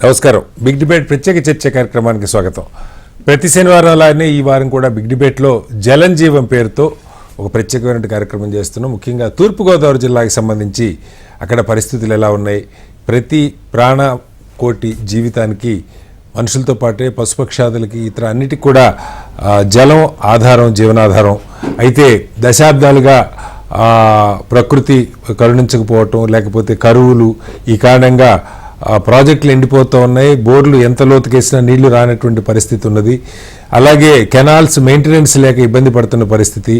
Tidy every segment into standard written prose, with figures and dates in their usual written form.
నమస్కారం. Big debate ప్రత్యేక చర్చ కార్యక్రమానికి స్వాగతం. ప్రతి శనివారం అలానే ఈ వారం కూడా బిగ్ డిబేట్లో జలజీవం పేరుతో ఒక ప్రత్యేకమైన కార్యక్రమం చేస్తున్నాం. ముఖ్యంగా తూర్పుగోదావరి జిల్లాకి సంబంధించి అక్కడ పరిస్థితులు ఎలా ఉన్నాయి, ప్రతి ప్రాణకోటి జీవితానికి మనుషులతో పాటే పశుపక్షాదులకి ఇతర అన్నిటికీ కూడా జలం ఆధారం, జీవనాధారం. అయితే దశాబ్దాలుగా ప్రకృతి కరుణించకపోవటం, లేకపోతే కరువులు, ఈ కారణంగా ప్రాజెక్టులు ఎండిపోతూ ఉన్నాయి. బోర్లు ఎంత లోతుకేసినా నీళ్లు రానటువంటి పరిస్థితి ఉన్నది. అలాగే కెనాల్స్ మెయింటెనెన్స్ లేక ఇబ్బంది పడుతున్న పరిస్థితి.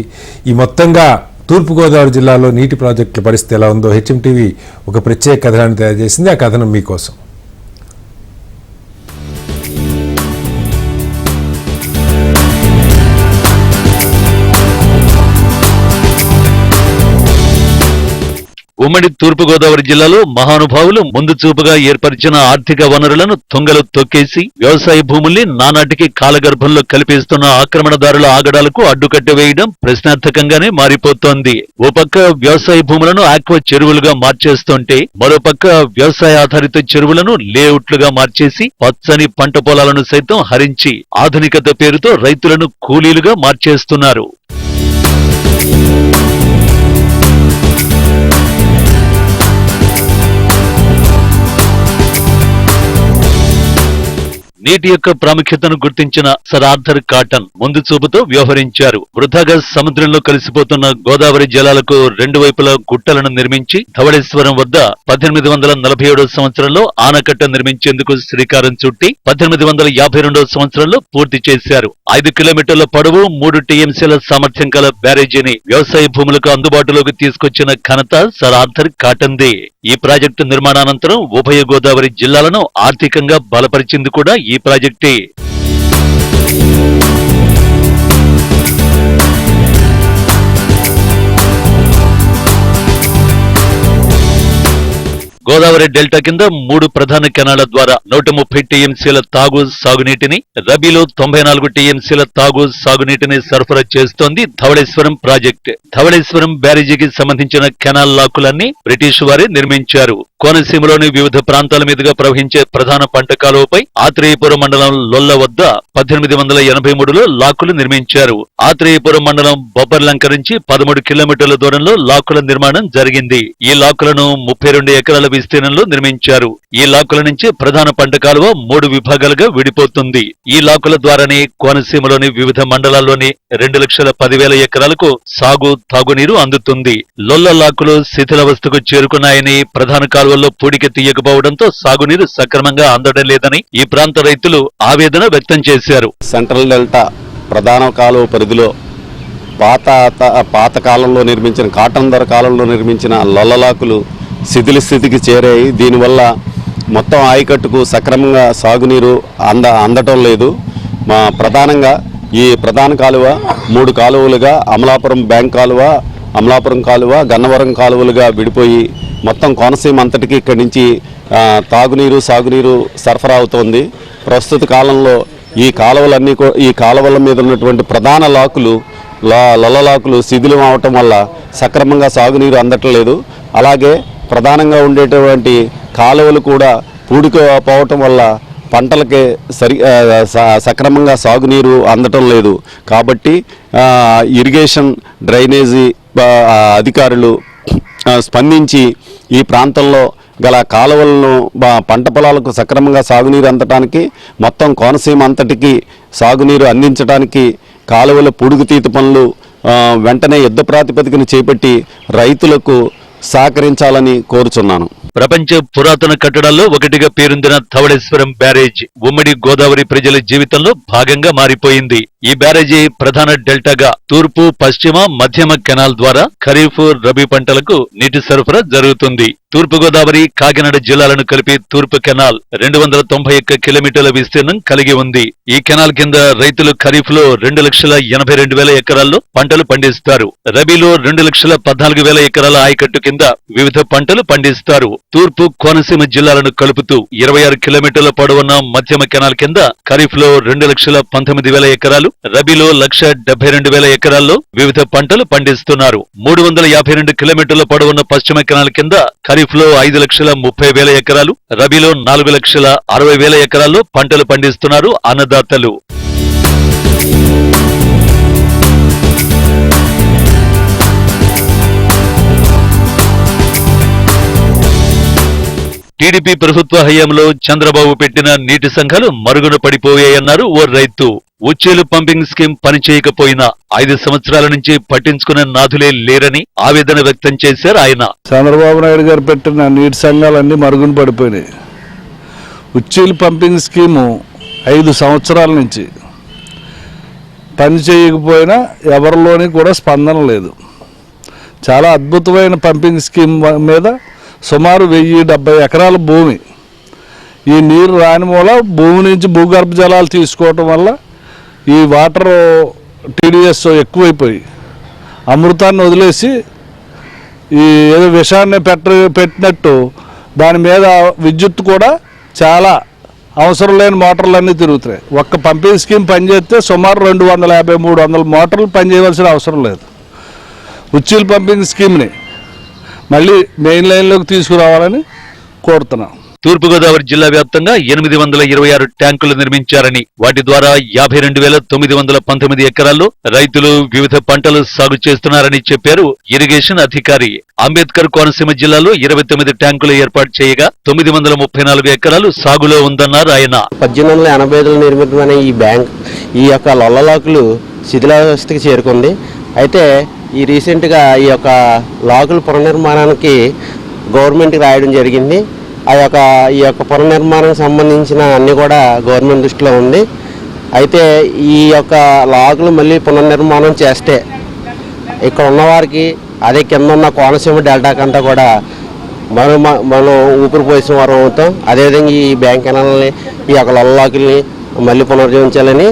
ఈ మొత్తంగా తూర్పుగోదావరి జిల్లాలో నీటి ప్రాజెక్టుల పరిస్థితి ఎలా ఉందో హెచ్ఎంటీవీ ఒక ప్రత్యేక కథనాన్ని తయారు చేసింది. ఆ కథనం మీకోసం. ఉమ్మడి తూర్పుగోదావరి జిల్లాలో మహానుభావులు ముందు చూపుగా ఏర్పరిచిన ఆర్థిక వనరులను తుంగలు తొక్కేసి వ్యవసాయ భూముల్ని నానాటికి కాలగర్భంలో కలిపేస్తున్న ఆక్రమణదారుల ఆగడాలకు అడ్డుకట్ట వేయడం ప్రశ్నార్థకంగానే మారిపోతోంది. ఓ పక్క వ్యవసాయ భూములను ఆక్వా చెరువులుగా మార్చేస్తుంటే, మరోపక్క వ్యవసాయ ఆధారిత చెరువులను లేఅవుట్లుగా మార్చేసి పచ్చని పంట పొలాలను సైతం హరించి ఆధునికత పేరుతో రైతులను కూలీలుగా మార్చేస్తున్నారు. నీటి యొక్క ప్రాముఖ్యతను గుర్తించిన సర్ ఆర్థర్ కాటన్ ముందు చూపుతో వ్యవహరించారు. వృధాగా సముద్రంలో కలిసిపోతున్న గోదావరి జలాలకు రెండు వైపులా గుట్టలను నిర్మించి ధవళేశ్వరం వద్ద 1847 సంవత్సరంలో ఆనకట్ట నిర్మించేందుకు శ్రీకారం చుట్టి 1852 సంవత్సరంలో పూర్తి చేశారు. 5 కిలోమీటర్ల పొడవు 3 టీఎంసీల సామర్థ్యం గల బ్యారేజీని వ్యవసాయ భూములకు అందుబాటులోకి తీసుకొచ్చిన ఘనత సర్ ఆర్థర్ కాటన్దే. ఈ ప్రాజెక్టు నిర్మాణానంతరం ఉభయ గోదావరి జిల్లాలను ఆర్థికంగా బలపరిచింది కూడా ఈ ప్రాజెక్టే. గోదావరి డెల్టా కింద 3 ప్రధాన కెనాళ్ల ద్వారా 130 టీఎంసీల తాగు సాగునీటిని, రబీలో 94 టీఎంసీల తాగు సాగునీటిని సరఫరా చేస్తోంది ధవళేశ్వరం ప్రాజెక్ట్. ధవళేశ్వరం బ్యారేజీకి సంబంధించిన కెనాల్ లాకులన్నీ బ్రిటిష్ వారే నిర్మించారు. కోనసీమలోని వివిధ ప్రాంతాల మీదుగా ప్రవహించే ప్రధాన పంట కాలువపై ఆత్రేయపురం మండలం లొల్ల వద్ద 1883లో లాకులు నిర్మించారు. ఆత్రేయపురం మండలం బొబ్బర్లంక నుంచి 13 కిలోమీటర్ల దూరంలో లాకుల నిర్మాణం జరిగింది. ఈ లాకులను 32 ఎకరాల విస్తీర్ణంలో నిర్మించారు. ఈ లాకుల నుంచి ప్రధాన పంట కాలువ 3 విభాగాలుగా విడిపోతుంది. ఈ లాకుల ద్వారానే కోనసీమలోని వివిధ మండలాల్లోని 2,10,000 ఎకరాలకు సాగు, తాగునీరు అందుతుంది. లొల్ల లాకులు శిథిలావస్థకు చేరుకున్నాయని, ప్రధాన కాలువల్లో పూడిక తీయకపోవడంతో సాగునీరు సక్రమంగా అందడం లేదని ఈ ప్రాంత రైతులు ఆవేదన వ్యక్తం చేశారు. సెంట్రల్ డెల్టా ప్రధాన కాలువ పరిధిలో పాత కాలంలో నిర్మించిన కాటన్ ధర కాలంలో నిర్మించిన లొల్లలాకులు శిథిల స్థితికి చేరాయి. దీనివల్ల మొత్తం ఆయకట్టుకు సక్రమంగా సాగునీరు అందటం లేదు. ప్రధానంగా ఈ ప్రధాన కాలువ 3 కాలువలుగా అమలాపురం బ్యాంక్ కాలువ, అమలాపురం కాలువ, గన్నవరం కాలువలుగా విడిపోయి మొత్తం కోనసీమ అంతటికి ఇక్కడి నుంచి తాగునీరు, సాగునీరు సరఫరా అవుతోంది. ప్రస్తుత కాలంలో ఈ కాలువల మీద ఉన్నటువంటి ప్రధాన లాకులు, లొల్లలాకులు శిథిలం అవటం వల్ల సక్రమంగా సాగునీరు అందట్లేదు. అలాగే ప్రధానంగా ఉండేటువంటి కాలువలు కూడా పూడికపోవటం వల్ల పంటలకి సక్రమంగా సాగునీరు అందటం లేదు. కాబట్టి ఇరిగేషన్, డ్రైనేజీ అధికారులు స్పందించి ఈ ప్రాంతంలో గల కాలువలను పంట పొలాలకు సక్రమంగా సాగునీరు అందటానికి, మొత్తం కోనసీమ అంతటికి సాగునీరు అందించడానికి కాలువల పూడుగుతీత పనులు వెంటనే యుద్ధ ప్రాతిపదికన చేపట్టి రైతులకు సహకరించాలని కోరుచున్నాను. ప్రపంచ పురాతన కట్టడాల్లో ఒకటిగా పేరొందిన ధవళేశ్వరం బ్యారేజ్ ఉమ్మడి గోదావరి ప్రజల జీవితంలో భాగంగా మారిపోయింది. ఈ బ్యారేజీ ప్రధాన డెల్టాగా తూర్పు, పశ్చిమ, మధ్యమ కెనాల్ ద్వారా ఖరీఫ్, రబీ పంటలకు నీటి సరఫరా జరుగుతుంది. తూర్పుగోదావరి, కాకినాడ జిల్లాలను కలిపి తూర్పు కెనాల్ 291 కిలోమీటర్ల విస్తీర్ణం కలిగి ఉంది. ఈ కెనాల్ కింద రైతులు ఖరీఫ్ లో 2,82,000 ఎకరాల్లో పంటలు పండిస్తారు. రబీలో 2,14,000 ఎకరాల ఆయకట్టు కింద వివిధ పంటలు పండిస్తారు. తూర్పు కోనసీమ జిల్లాలను కలుపుతూ 26 కిలోమీటర్ల పొడవున్న మధ్యమ కెనాల్ కింద ఖరీఫ్ లో 2,19,000 ఎకరాలు, రబీలో 1,72,000 ఎకరాల్లో వివిధ పంటలు పండిస్తున్నారు. 352 కిలోమీటర్ల పొడవున్న పశ్చిమ కెనాల్ కింద ఖరీఫ్ ఖరీఫ్ లో 5,30,000 ఎకరాలు, రబీలో 4,60,000 ఎకరాల్లో పంటలు పండిస్తున్నారు అన్నదాతలు. టీడీపీ ప్రభుత్వ హయాంలో చంద్రబాబు పెట్టిన నీటి సంఘాలు మరుగున పడిపోయాయన్నారు ఓ రైతు. ఉచ్చేలు పంపింగ్ స్కీమ్ పనిచేయకపోయినా 5 సంవత్సరాల నుంచి పట్టించుకునే నాథులే లేరని ఆవేదన వ్యక్తం చేశారు ఆయన. చంద్రబాబు నాయుడు గారు పెట్టిన నీటి సంఘాలన్నీ మరుగున పడిపోయినాయి. ఉచ్చేలు పంపింగ్ స్కీము 5 సంవత్సరాల నుంచి పని చేయకపోయినా ఎవరిలోని కూడా స్పందన లేదు. చాలా అద్భుతమైన పంపింగ్ స్కీమ్ మీద సుమారు 1070 ఎకరాల భూమి, ఈ నీరు రాని మూల భూమి నుంచి భూగర్భ జలాలు తీసుకోవటం వల్ల ఈ వాటర్ టీడీఎస్ ఎక్కువైపోయి అమృతాన్ని వదిలేసి ఈ ఏదో విషాన్ని పెట్టినట్టు దాని మీద విద్యుత్ కూడా చాలా అవసరం లేని మోటార్లన్నీ తిరుగుతున్నాయి. ఒక్క పంపింగ్ స్కీమ్ పనిచేస్తే సుమారు 250-300 మోటార్లు పనిచేయవలసిన అవసరం లేదు. ఉచ్చేలు పంపింగ్ స్కీమ్ని మళ్ళీ మెయిన్ లైన్లోకి తీసుకురావాలని కోరుతున్నాం. తూర్పుగోదావరి జిల్లా వ్యాప్తంగా 826 ట్యాంకులు నిర్మించారని, వాటి ద్వారా 52,919 ఎకరాల్లో రైతులు వివిధ పంటలు సాగు చేస్తున్నారని చెప్పారు ఇరిగేషన్ అధికారి. అంబేద్కర్ కోనసీమ జిల్లాలో 29 ట్యాంకులు ఏర్పాటు చేయగా 934 ఎకరాలు సాగులో ఉందన్నారు ఆయన. 1885లో నిర్మితమైన ఈ యొక్క లొల్లలాకులు శిథిలావస్థకి చేరుకుంది. అయితే ఈ రీసెంట్గా ఈ యొక్క లాకుల పునర్నిర్మాణానికి గవర్నమెంట్కి రాయడం జరిగింది. ఈ యొక్క పునర్నిర్మాణానికి సంబంధించిన అన్నీ కూడా గవర్నమెంట్ దృష్టిలో ఉంది. అయితే ఈ యొక్క లాకులు మళ్ళీ పునర్నిర్మాణం చేస్తే ఇక్కడ ఉన్నవారికి, అదే కింద ఉన్న కోనసీమ డెల్టాకంతా కూడా మనం ఊపిరి పోసిన వారం అవుతాం. అదేవిధంగా ఈ బ్యాంక్ కెనాల్ని, ఈ యొక్క లొల్లలాకుల్ని మళ్ళీ పునర్జీవించాలని,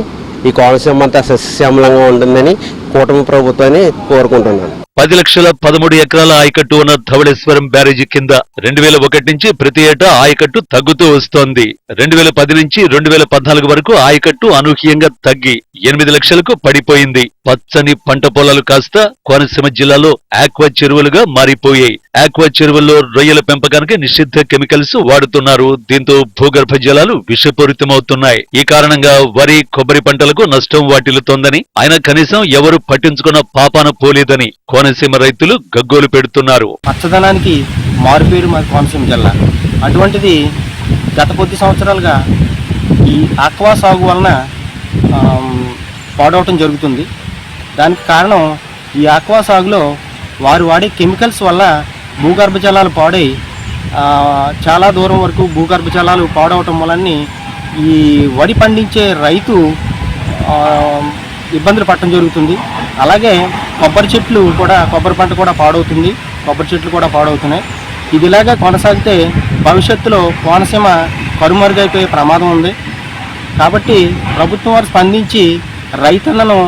ఈ కోనసీమ అంతా సస్యశ్యామలంగా ఉంటుందని కూటమి ప్రభుత్వాన్ని కోరుకుంటున్నాను. 10,13 ఎకరాల ఆయకట్టు ఉన్న ధవళేశ్వరం బ్యారేజీ కింద 2001 నుంచి ప్రతి ఏటా ఆయకట్టు తగ్గుతూ వస్తోంది. 2010 నుంచి 2014 వరకు ఆయకట్టు అనూహ్యంగా తగ్గి 8 లక్షలకు పడిపోయింది. పచ్చని పంట పొలాలు కాస్త కోనసీమ జిల్లాలో ఆక్వా చెరువులుగా మారిపోయాయి. ఆక్వా చెరువుల్లో రొయ్యల పెంపకానికి నిషిద్ధ కెమికల్స్ వాడుతున్నారు. దీంతో భూగర్భ జలాలు విషపూరితమవుతున్నాయి. ఈ కారణంగా వరి, కొబ్బరి పంటలకు నష్టం వాటిల్లుతోందని, ఆయన కనీసం ఎవరు పట్టించుకున్న పాపాన పోలేదని కోనసీమ రైతులు గగ్గోలు పెడుతున్నారు. పచ్చదనానికి మారుపేరు మా కోనసీమ జిల్లా. అటువంటిది గత కొద్ది సంవత్సరాలుగా ఈ ఆక్వా సాగు వలన పాడవటం జరుగుతుంది. దానికి కారణం ఈ ఆక్వా సాగులో వారు వాడే కెమికల్స్ వల్ల భూగర్భ జలాలు పాడై చాలా దూరం వరకు భూగర్భ జలాలు పాడవటం వలన ఈ వరి పండించే రైతు ఇబ్బందులు పడటం జరుగుతుంది. అలాగే కొబ్బరి పంట కూడా పాడవుతుంది. కొబ్బరి చెట్లు కూడా పాడవుతున్నాయి. ఇది ఇలాగా కొనసాగితే భవిష్యత్తులో కోనసీమ కరుమరుగైపోయే ప్రమాదం ఉంది. కాబట్టి ప్రభుత్వం వారు స్పందించి రైతులను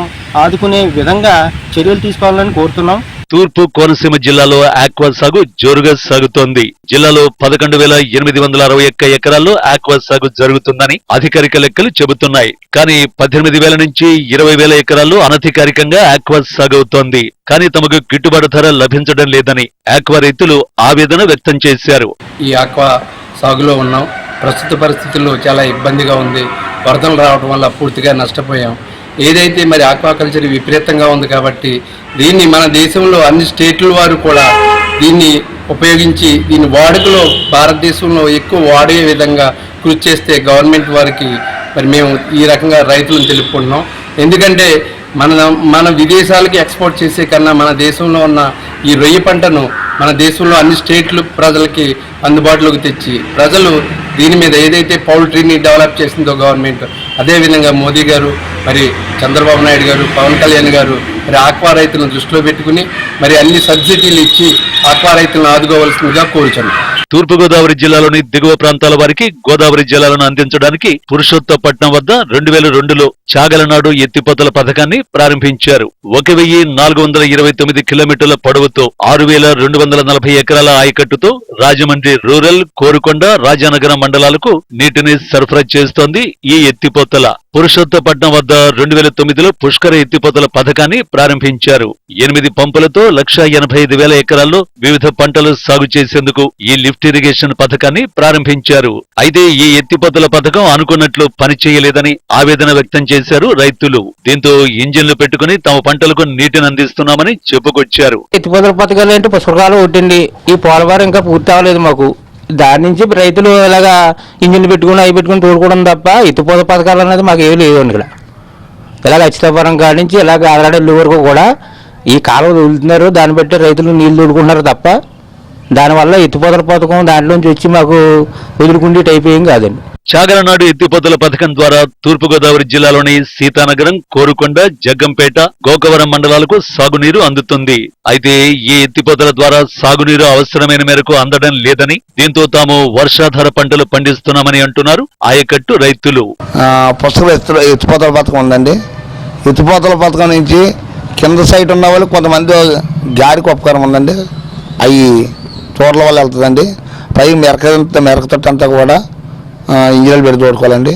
ఆదుకునే విధంగా చర్యలు తీసుకోవాలని కోరుతున్నాం. తూర్పు కోనసీమ జిల్లాలో ఆక్వా సాగు జోరుగా సాగుతోంది. జిల్లాలో 11,861 ఎకరాల్లో ఆక్వా సాగు జరుగుతుందని అధికారిక లెక్కలు చెబుతున్నాయి. కానీ 18,000 నుంచి 20,000 ఎకరాల్లో అనధికారికంగా ఆక్వా సాగవుతోంది. కానీ తమకు గిట్టుబాటు ధర లభించడం లేదని ఆక్వా రైతులు ఆవేదన వ్యక్తం చేశారు. ఈ ఆక్వా సాగులో ఉన్నాం. ప్రస్తుత పరిస్థితుల్లో చాలా ఇబ్బందిగా ఉంది. వరదలు రావడం వల్ల పూర్తిగా నష్టపోయాం. ఏదైతే మరి ఆక్వాకల్చర్ విపరీతంగా ఉంది కాబట్టి దీన్ని మన దేశంలో అన్ని స్టేట్ల వారు కూడా దీన్ని ఉపయోగించి దీని వాడుకలో భారతదేశంలో ఎక్కువ వాడే విధంగా కృషి చేస్తే గవర్నమెంట్ వారికి మరి మేము ఈ రకంగా రైతులను తెలుపుకుంటున్నాం. ఎందుకంటే మన విదేశాలకి ఎక్స్పోర్ట్ చేసే కన్నా మన దేశంలో ఉన్న ఈ రొయ్య పంటను మన దేశంలో అన్ని స్టేట్లు ప్రజలకి అందుబాటులోకి తెచ్చి ప్రజలు దీని మీద ఏదైతే పౌల్ట్రీని డెవలప్ చేసిందో గవర్నమెంట్, అదేవిధంగా మోదీ గారు, మరి చంద్రబాబు నాయుడు గారు, పవన్ కళ్యాణ్ గారు మరి ఆక్వా రైతులను దృష్టిలో పెట్టుకుని మరి అన్ని సబ్సిడీలు ఇచ్చి ఆక్వా రైతులను ఆదుకోవాల్సిందిగా కోరుచున్నాం. తూర్పుగోదావరి జిల్లాలోని దిగువ ప్రాంతాల వారికి గోదావరి జలాలను అందించడానికి పురుషోత్తపట్నం వద్ద 2002లో చాగలనాడు ఎత్తిపోతల పథకాన్ని ప్రారంభించారు. 1,429 కిలోమీటర్ల పొడవుతో 6,240 ఎకరాల ఆయకట్టుతో రాజమండ్రి రూరల్, కోరుకొండ, రాజానగరం మండలాలకు నీటిని సరఫరా చేస్తోంది ఈ ఎత్తిపోతల. పురుషోత్తపట్నం వద్ద 2009లో పుష్కర ఎత్తిపోతల పథకాన్ని ప్రారంభించారు. 8 పంపులతో 1,85,000 ఎకరాల్లో వివిధ పంటలు సాగు చేసేందుకు ఈ లిఫ్ట్ ఇరిగేషన్ పథకాన్ని ప్రారంభించారు. అయితే ఈ ఎత్తిపోతల పథకం అనుకున్నట్లు పనిచేయలేదని ఆవేదన వ్యక్తం చేశారు రైతులు. దీంతో ఇంజిన్లు పెట్టుకుని తమ పంటలకు నీటిని అందిస్తున్నామని చెప్పుకొచ్చారు. ఎత్తిపోతల పథకాలు అంటే పుష్కరాలు ఒకటండి. ఈ పోలవరం ఇంకా పూర్తి అవ్వలేదు మాకు. దాని నుంచి రైతులు ఇలాగా ఇంజిన్లు పెట్టుకుని అవి పెట్టుకుని తోడుకోవడం తప్ప ఎత్తిపోతల పథకాలు అనేది మాకు ఏమీ లేదు. ఇక్కడ ఇలాగ అచ్చితాపురం కాడి నుంచి ఇలాగ ఆదరాడల్లి వరకు కూడా ఈ కాలువ వదులుతున్నారు. దాన్ని బట్టి రైతులు నీళ్లు తోడుకుంటున్నారు తప్ప దానివల్ల ఎత్తిపోతల పథకం దాంట్లోంచి వచ్చి మాకు వదులుకుంటే టైప్ ఏం కాదండి. చాగలనాడు ఎత్తిపోతల పథకం ద్వారా తూర్పుగోదావరి జిల్లాలోని సీతానగరం, కోరుకొండ, జగ్గంపేట, గోకవరం మండలాలకు సాగునీరు అందుతుంది. అయితే ఈ ఎత్తిపోతల ద్వారా సాగునీరు అవసరమైన మేరకు అందడం లేదని, దీంతో తాము వర్షాధార పంటలు పండిస్తున్నామని అంటున్నారు ఆయకట్టు రైతులు. పుస్తకం ఎత్తిపోతల పథకం ఉందండి. ఎత్తిపోతల పథకం నుంచి కింద సైట్ ఉన్న వాళ్ళు కొంతమంది గారికి ఉపకారం ఉందండి. అవి తోటల వల్ల వెళ్తుందండి. పై మెరకతట్టు అంతా కూడా ఇంజనీర్లు పెట్టి తోడుకోవాలండి.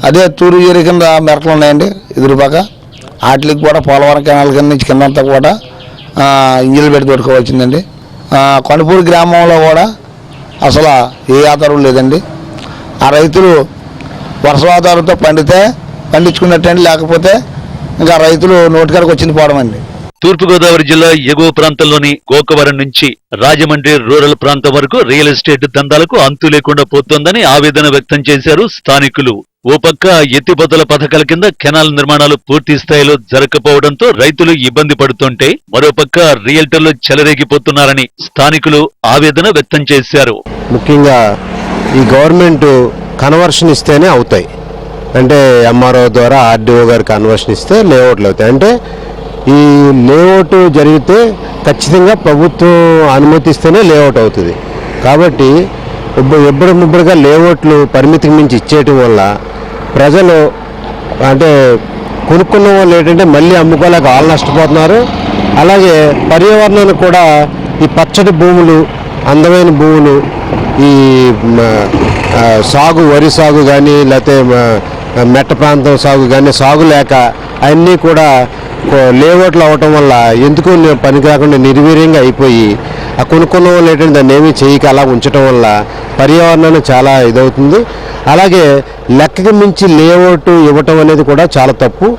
అదే తూరు ఏరి కింద మెరకలు ఉన్నాయండి ఎదురుపాక, వాటికి కూడా పోలవరం కెనాల్ కింద నుంచి కిందంతా కూడా ఇంజనీర్లు పెట్టి తోడుకోవాల్సిందండి. కొనపూరు గ్రామంలో కూడా అసలు ఏ ఆధారం లేదండి. ఆ రైతులు వర్షాధారంతో పండించుకున్నట్టండి, లేకపోతే ఇంకా రైతులు నోటికాడికి వచ్చింది పోవడం అండి. తూర్పుగోదావరి జిల్లా ఎగువ ప్రాంతంలోని గోకవరం నుంచి రాజమండ్రి రూరల్ ప్రాంతం వరకు రియల్ ఎస్టేట్ దందాలకు అంతు లేకుండా పోతోందని ఆవేదన వ్యక్తం చేశారు స్థానికులు. ఓ పక్క ఎత్తిపోతల పథకాల కింద కెనాల్ నిర్మాణాలు పూర్తి స్థాయిలో జరగకపోవడంతో రైతులు ఇబ్బంది పడుతుంటే, మరోపక్క రియల్టర్లు చెలరేగిపోతున్నారని స్థానికులు ఆవేదన వ్యక్తం చేశారు. ముఖ్యంగా ఈ గవర్నమెంట్ కన్వర్షన్ ఇస్తేనే అవుతాయి. అంటే ఎంఆర్ఓ ద్వారా ఆర్డీఓ గారు కన్వర్షన్ ఇస్తే లేఅవుట్లు అవుతాయి. అంటే ఈ లేఅవుట్ జరిగితే ఖచ్చితంగా ప్రభుత్వం అనుమతిస్తేనే లేఅవుట్ అవుతుంది. కాబట్టి ఇబ్బడిముబ్బడిగా లేఅవుట్లు పరిమితికి మించి ఇచ్చేయటం వల్ల ప్రజలు అంటే కొనుక్కున్న వాళ్ళు ఏంటంటే మళ్ళీ అమ్ముకోలేక వాళ్ళు నష్టపోతున్నారు. అలాగే పర్యావరణానికి కూడా ఈ పచ్చటి భూములు, అందమైన భూములు, ఈ సాగు, వరి సాగు కానీ లేకపోతే మెట్ట ప్రాంతం సాగు కానీ సాగు లేక అన్నీ కూడా లేఅవుట్లు అవటం వల్ల ఎందుకు పనికి రాకుండా నిర్వీర్యంగా అయిపోయి ఆ కొనుక్కున్న వాళ్ళు ఏంటంటే దాన్ని ఏమీ చేయక అలా ఉంచడం వల్ల పర్యావరణానికి చాలా ఇదవుతుంది. అలాగే లెక్కకి మించి లేఅవుట్ ఇవ్వటం అనేది కూడా చాలా తప్పు.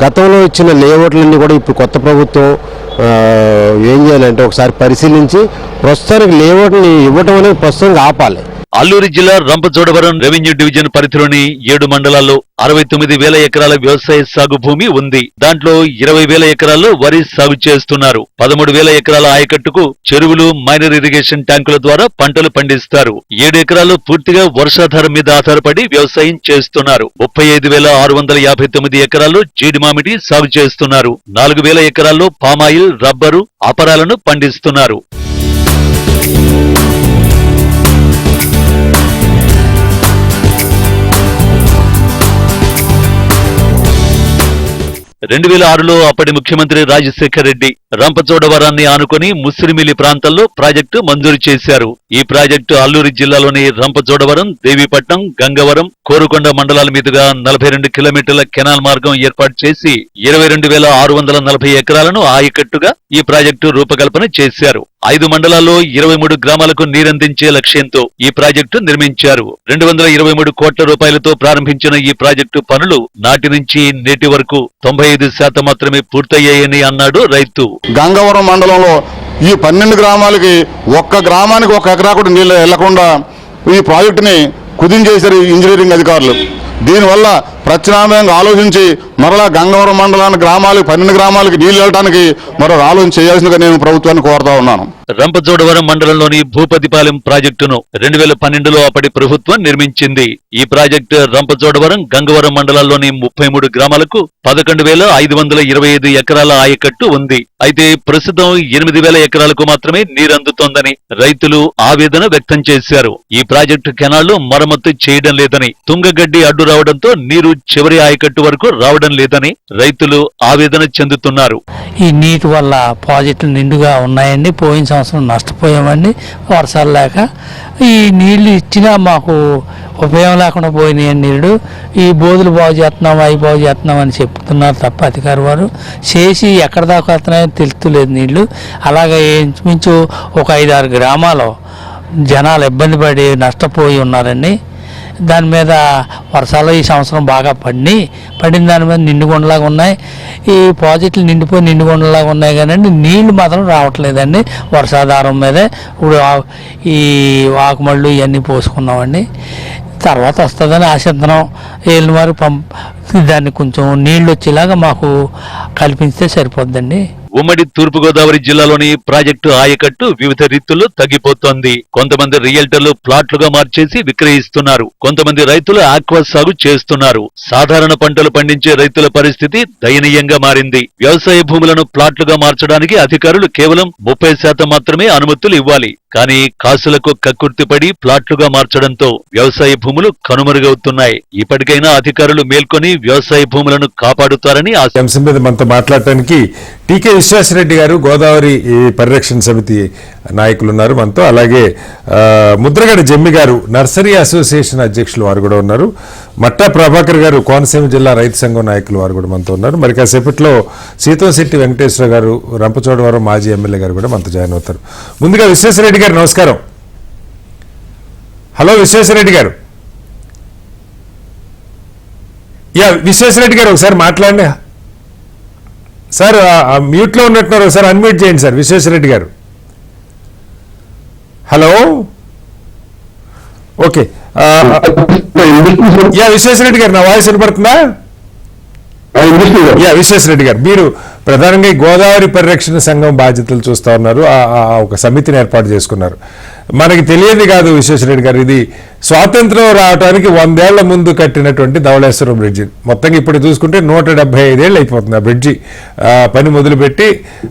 గతంలో ఇచ్చిన లేఅవుట్లన్నీ కూడా ఇప్పుడు కొత్త ప్రభుత్వం ఏం చేయాలంటే ఒకసారి పరిశీలించి ప్రస్తుతానికి లేఅవుట్ని ఇవ్వటం అనేది ప్రస్తుతానికి ఆపాలి. అల్లూరి జిల్లా రంపచోడవరం రెవెన్యూ డివిజన్ పరిధిలోని 7 మండలాల్లో 69,000 ఎకరాల వ్యవసాయ సాగు భూమి ఉంది. దాంట్లో 20,000 ఎకరాల్లో వరి సాగు చేస్తున్నారు. 13,000 ఎకరాల ఆయకట్టుకు చెరువులు, మైనర్ ఇరిగేషన్ ట్యాంకుల ద్వారా పంటలు పండిస్తారు. 7 ఎకరాలు పూర్తిగా వర్షాధారం మీద ఆధారపడి వ్యవసాయం చేస్తున్నారు. 35,659 ఎకరాల్లో జీడి మామిడి సాగు చేస్తున్నారు. 4,000 ఎకరాల్లో పామాయిల్, రబ్బరు, అపరాలను పండిస్తున్నారు. రెండు 2006లో అప్పటి ముఖ్యమంత్రి రాజశేఖర్ రెడ్డి రంపచోడవరాన్ని ఆనుకుని ముసిరిమిల్లి ప్రాంతంలో ప్రాజెక్టు మంజూరు చేశారు. ఈ ప్రాజెక్టు అల్లూరి జిల్లాలోని రంపచోడవరం, దేవీపట్నం, గంగవరం, కోరుకొండ మండలాల మీదుగా 42 కిలోమీటర్ల కెనాల్ మార్గం ఏర్పాటు చేసి 22,640 ఎకరాలను ఆయకట్టుగా ఈ ప్రాజెక్టు రూపకల్పన చేశారు. 5 మండలాల్లో 23 గ్రామాలకు నీరందించే లక్ష్యంతో ఈ ప్రాజెక్టు నిర్మించారు. 223 కోట్ల రూపాయలతో ప్రారంభించిన ఈ ప్రాజెక్టు పనులు నాటి నుంచి నేటి వరకు 95% మాత్రమే పూర్తయ్యాయని అన్నాడు రైతు. గంగవరం మండలంలో ఈ 12 గ్రామాలకి ఒక్క గ్రామానికి 1 ఎకరా కూడా నీళ్ళు వెళ్లకుండా ఈ ప్రాజెక్టుని కుదించేశారు ఇంజనీరింగ్ అధికారులు. దీనివల్ల ప్రత్యామ్నాయంగా ఆలోచించి మరలా గంగవరం మండలానికి 12 గ్రామాలకి నీళ్లు వెళ్ళడానికి మరో ఆలోచన చేయాల్సిందిగా నేను ప్రభుత్వాన్ని కోరుతా ఉన్నాను. రంపచోడవరం మండలంలోని భూపతిపాలెం ప్రాజెక్టును 2012లో అప్పటి ప్రభుత్వం నిర్మించింది. ఈ ప్రాజెక్టు రంపచోడవరం, గంగవరం మండలాల్లోని 33 గ్రామాలకు 11,525 ఎకరాల ఆయకట్టు ఉంది. అయితే ప్రస్తుతం 8,000 ఎకరాలకు మాత్రమే నీరందుతోందని రైతులు ఆవేదన వ్యక్తం చేశారు. ఈ ప్రాజెక్టు కెనాళ్లు మరమ్మతు చేయడం లేదని, తుంగగడ్డి అడ్డు రావడంతో నీరు చివరి ఆయకట్టు వరకు రావడం లేదని రైతులు ఆవేదన చెందుతున్నారు. ఈ నీటి వల్ల ప్రాజెక్టులు నిండుగా ఉన్నాయండి. పోయిన సంవత్సరం నష్టపోయామండి వర్షాలు లేక. ఈ నీళ్లు ఇచ్చినా మాకు ఉపయోగం లేకుండా పోయినాయండి నీళ్ళు. ఈ బోధులు బాగు చేస్తున్నాం, అవి బాగు చేస్తున్నాం అని చెప్తున్నారు తప్ప అధికారి వారు చేసి ఎక్కడ దాకా వస్తున్నాయో తెలుస్తలేదు నీళ్లు. అలాగే ఇంచుమించు ఒక 5-6 గ్రామాలు జనాలు ఇబ్బంది పడి నష్టపోయి ఉన్నారండి. దాని మీద వర్షాలు ఈ సంవత్సరం బాగా పడిన దాని మీద నిండుగుండలాగా ఉన్నాయి. ఈ ప్రాజెక్టులు నిండిపోయి నిండుగుండలాగా ఉన్నాయి కానీ నీళ్లు మాత్రం రావట్లేదండి. వర్షాధారం మీదే ఇప్పుడు ఈ ఆకుమళ్ళు ఇవన్నీ పోసుకున్నామండి. తర్వాత వస్తుందని ఆశిస్తున్నాం. ఏళ్ళ మరి దాన్ని కొంచెం నీళ్లు వచ్చేలాగా మాకు కల్పిస్తే సరిపోద్దండి. ఉమ్మడి తూర్పుగోదావరి జిల్లాలోని ప్రాజెక్టు ఆయకట్టు వివిధ రీతుల్లో తగ్గిపోతోంది. కొంతమంది రియల్టర్లు ప్లాట్లుగా మార్చేసి విక్రయిస్తున్నారు. కొంతమంది రైతులు ఆక్వా సాగు చేస్తున్నారు. సాధారణ పంటలు పండించే రైతుల పరిస్థితి దయనీయంగా మారింది. వ్యవసాయ భూములను ప్లాట్లుగా మార్చడానికి అధికారులు కేవలం 30% మాత్రమే అనుమతులు ఇవ్వాలి. కానీ కాసులకు కక్కుర్తిపడి ప్లాట్లుగా మార్చడంతో వ్యవసాయ భూములు కనుమరుగవుతున్నాయి. ఇప్పటికైనా అధికారులు మేల్కొని వ్యవసాయ భూములను కాపాడుతారని అంశం మీద మనతో మాట్లాడటానికి టీకే విశ్వేశ్వరరెడ్డి గారు, గోదావరి పరిరక్షణ సమితి నాయకులు ఉన్నారు మనతో. అలాగే ముద్రగడ జమ్మి గారు, నర్సరీ అసోసియేషన్ అధ్యక్షులు వారు కూడా ఉన్నారు. మట్టా ప్రభాకర్ గారు, కోనసీమ జిల్లా రైతు సంఘం నాయకులు వారు కూడా మనతో ఉన్నారు. మరి కాసేపట్లో సీతంశెట్టి వెంకటేశ్వర గారు, రంపచోడవరం మాజీ ఎమ్మెల్యే గారు కూడా మనతో జాయిన్ అవుతారు. ముందుగా విశ్వేశ్వరరెడ్డి గారు నమస్కారం. హలో విశ్వేశ్వరరెడ్డి గారు. విశ్వేశ్వరరెడ్డి గారు ఒకసారి మాట్లాడండి సార్. మ్యూట్లో ఉన్నట్టున్నారు, ఒకసారి అన్మ్యూట్ చేయండి సార్ విశ్వేశ్వరరెడ్డి గారు. Hello, okay. విశ్వేశ్వరరెడ్డి గారు, నా వాయిస్ వినపడుతుందా? విశ్వేశ్వరరెడ్డి గారు, మీరు ప్రధానంగా ఈ గోదావరి పరిరక్షణ సంఘం బాధ్యతలు చూస్తా ఉన్నారు. ఒక సమితిని ఏర్పాటు చేసుకున్నారు. మనకి తెలియదు కాదు విశ్వేశ్వరరెడ్డి గారు, ఇది స్వాతంత్రం రావడానికి 100 ఏళ్ల ముందు కట్టినటువంటి ధవళేశ్వరం బ్రిడ్జి. మొత్తంగా ఇప్పుడు చూసుకుంటే 175 ఏళ్ళు అయిపోతుంది ఆ బ్రిడ్జి పని మొదలుపెట్టి.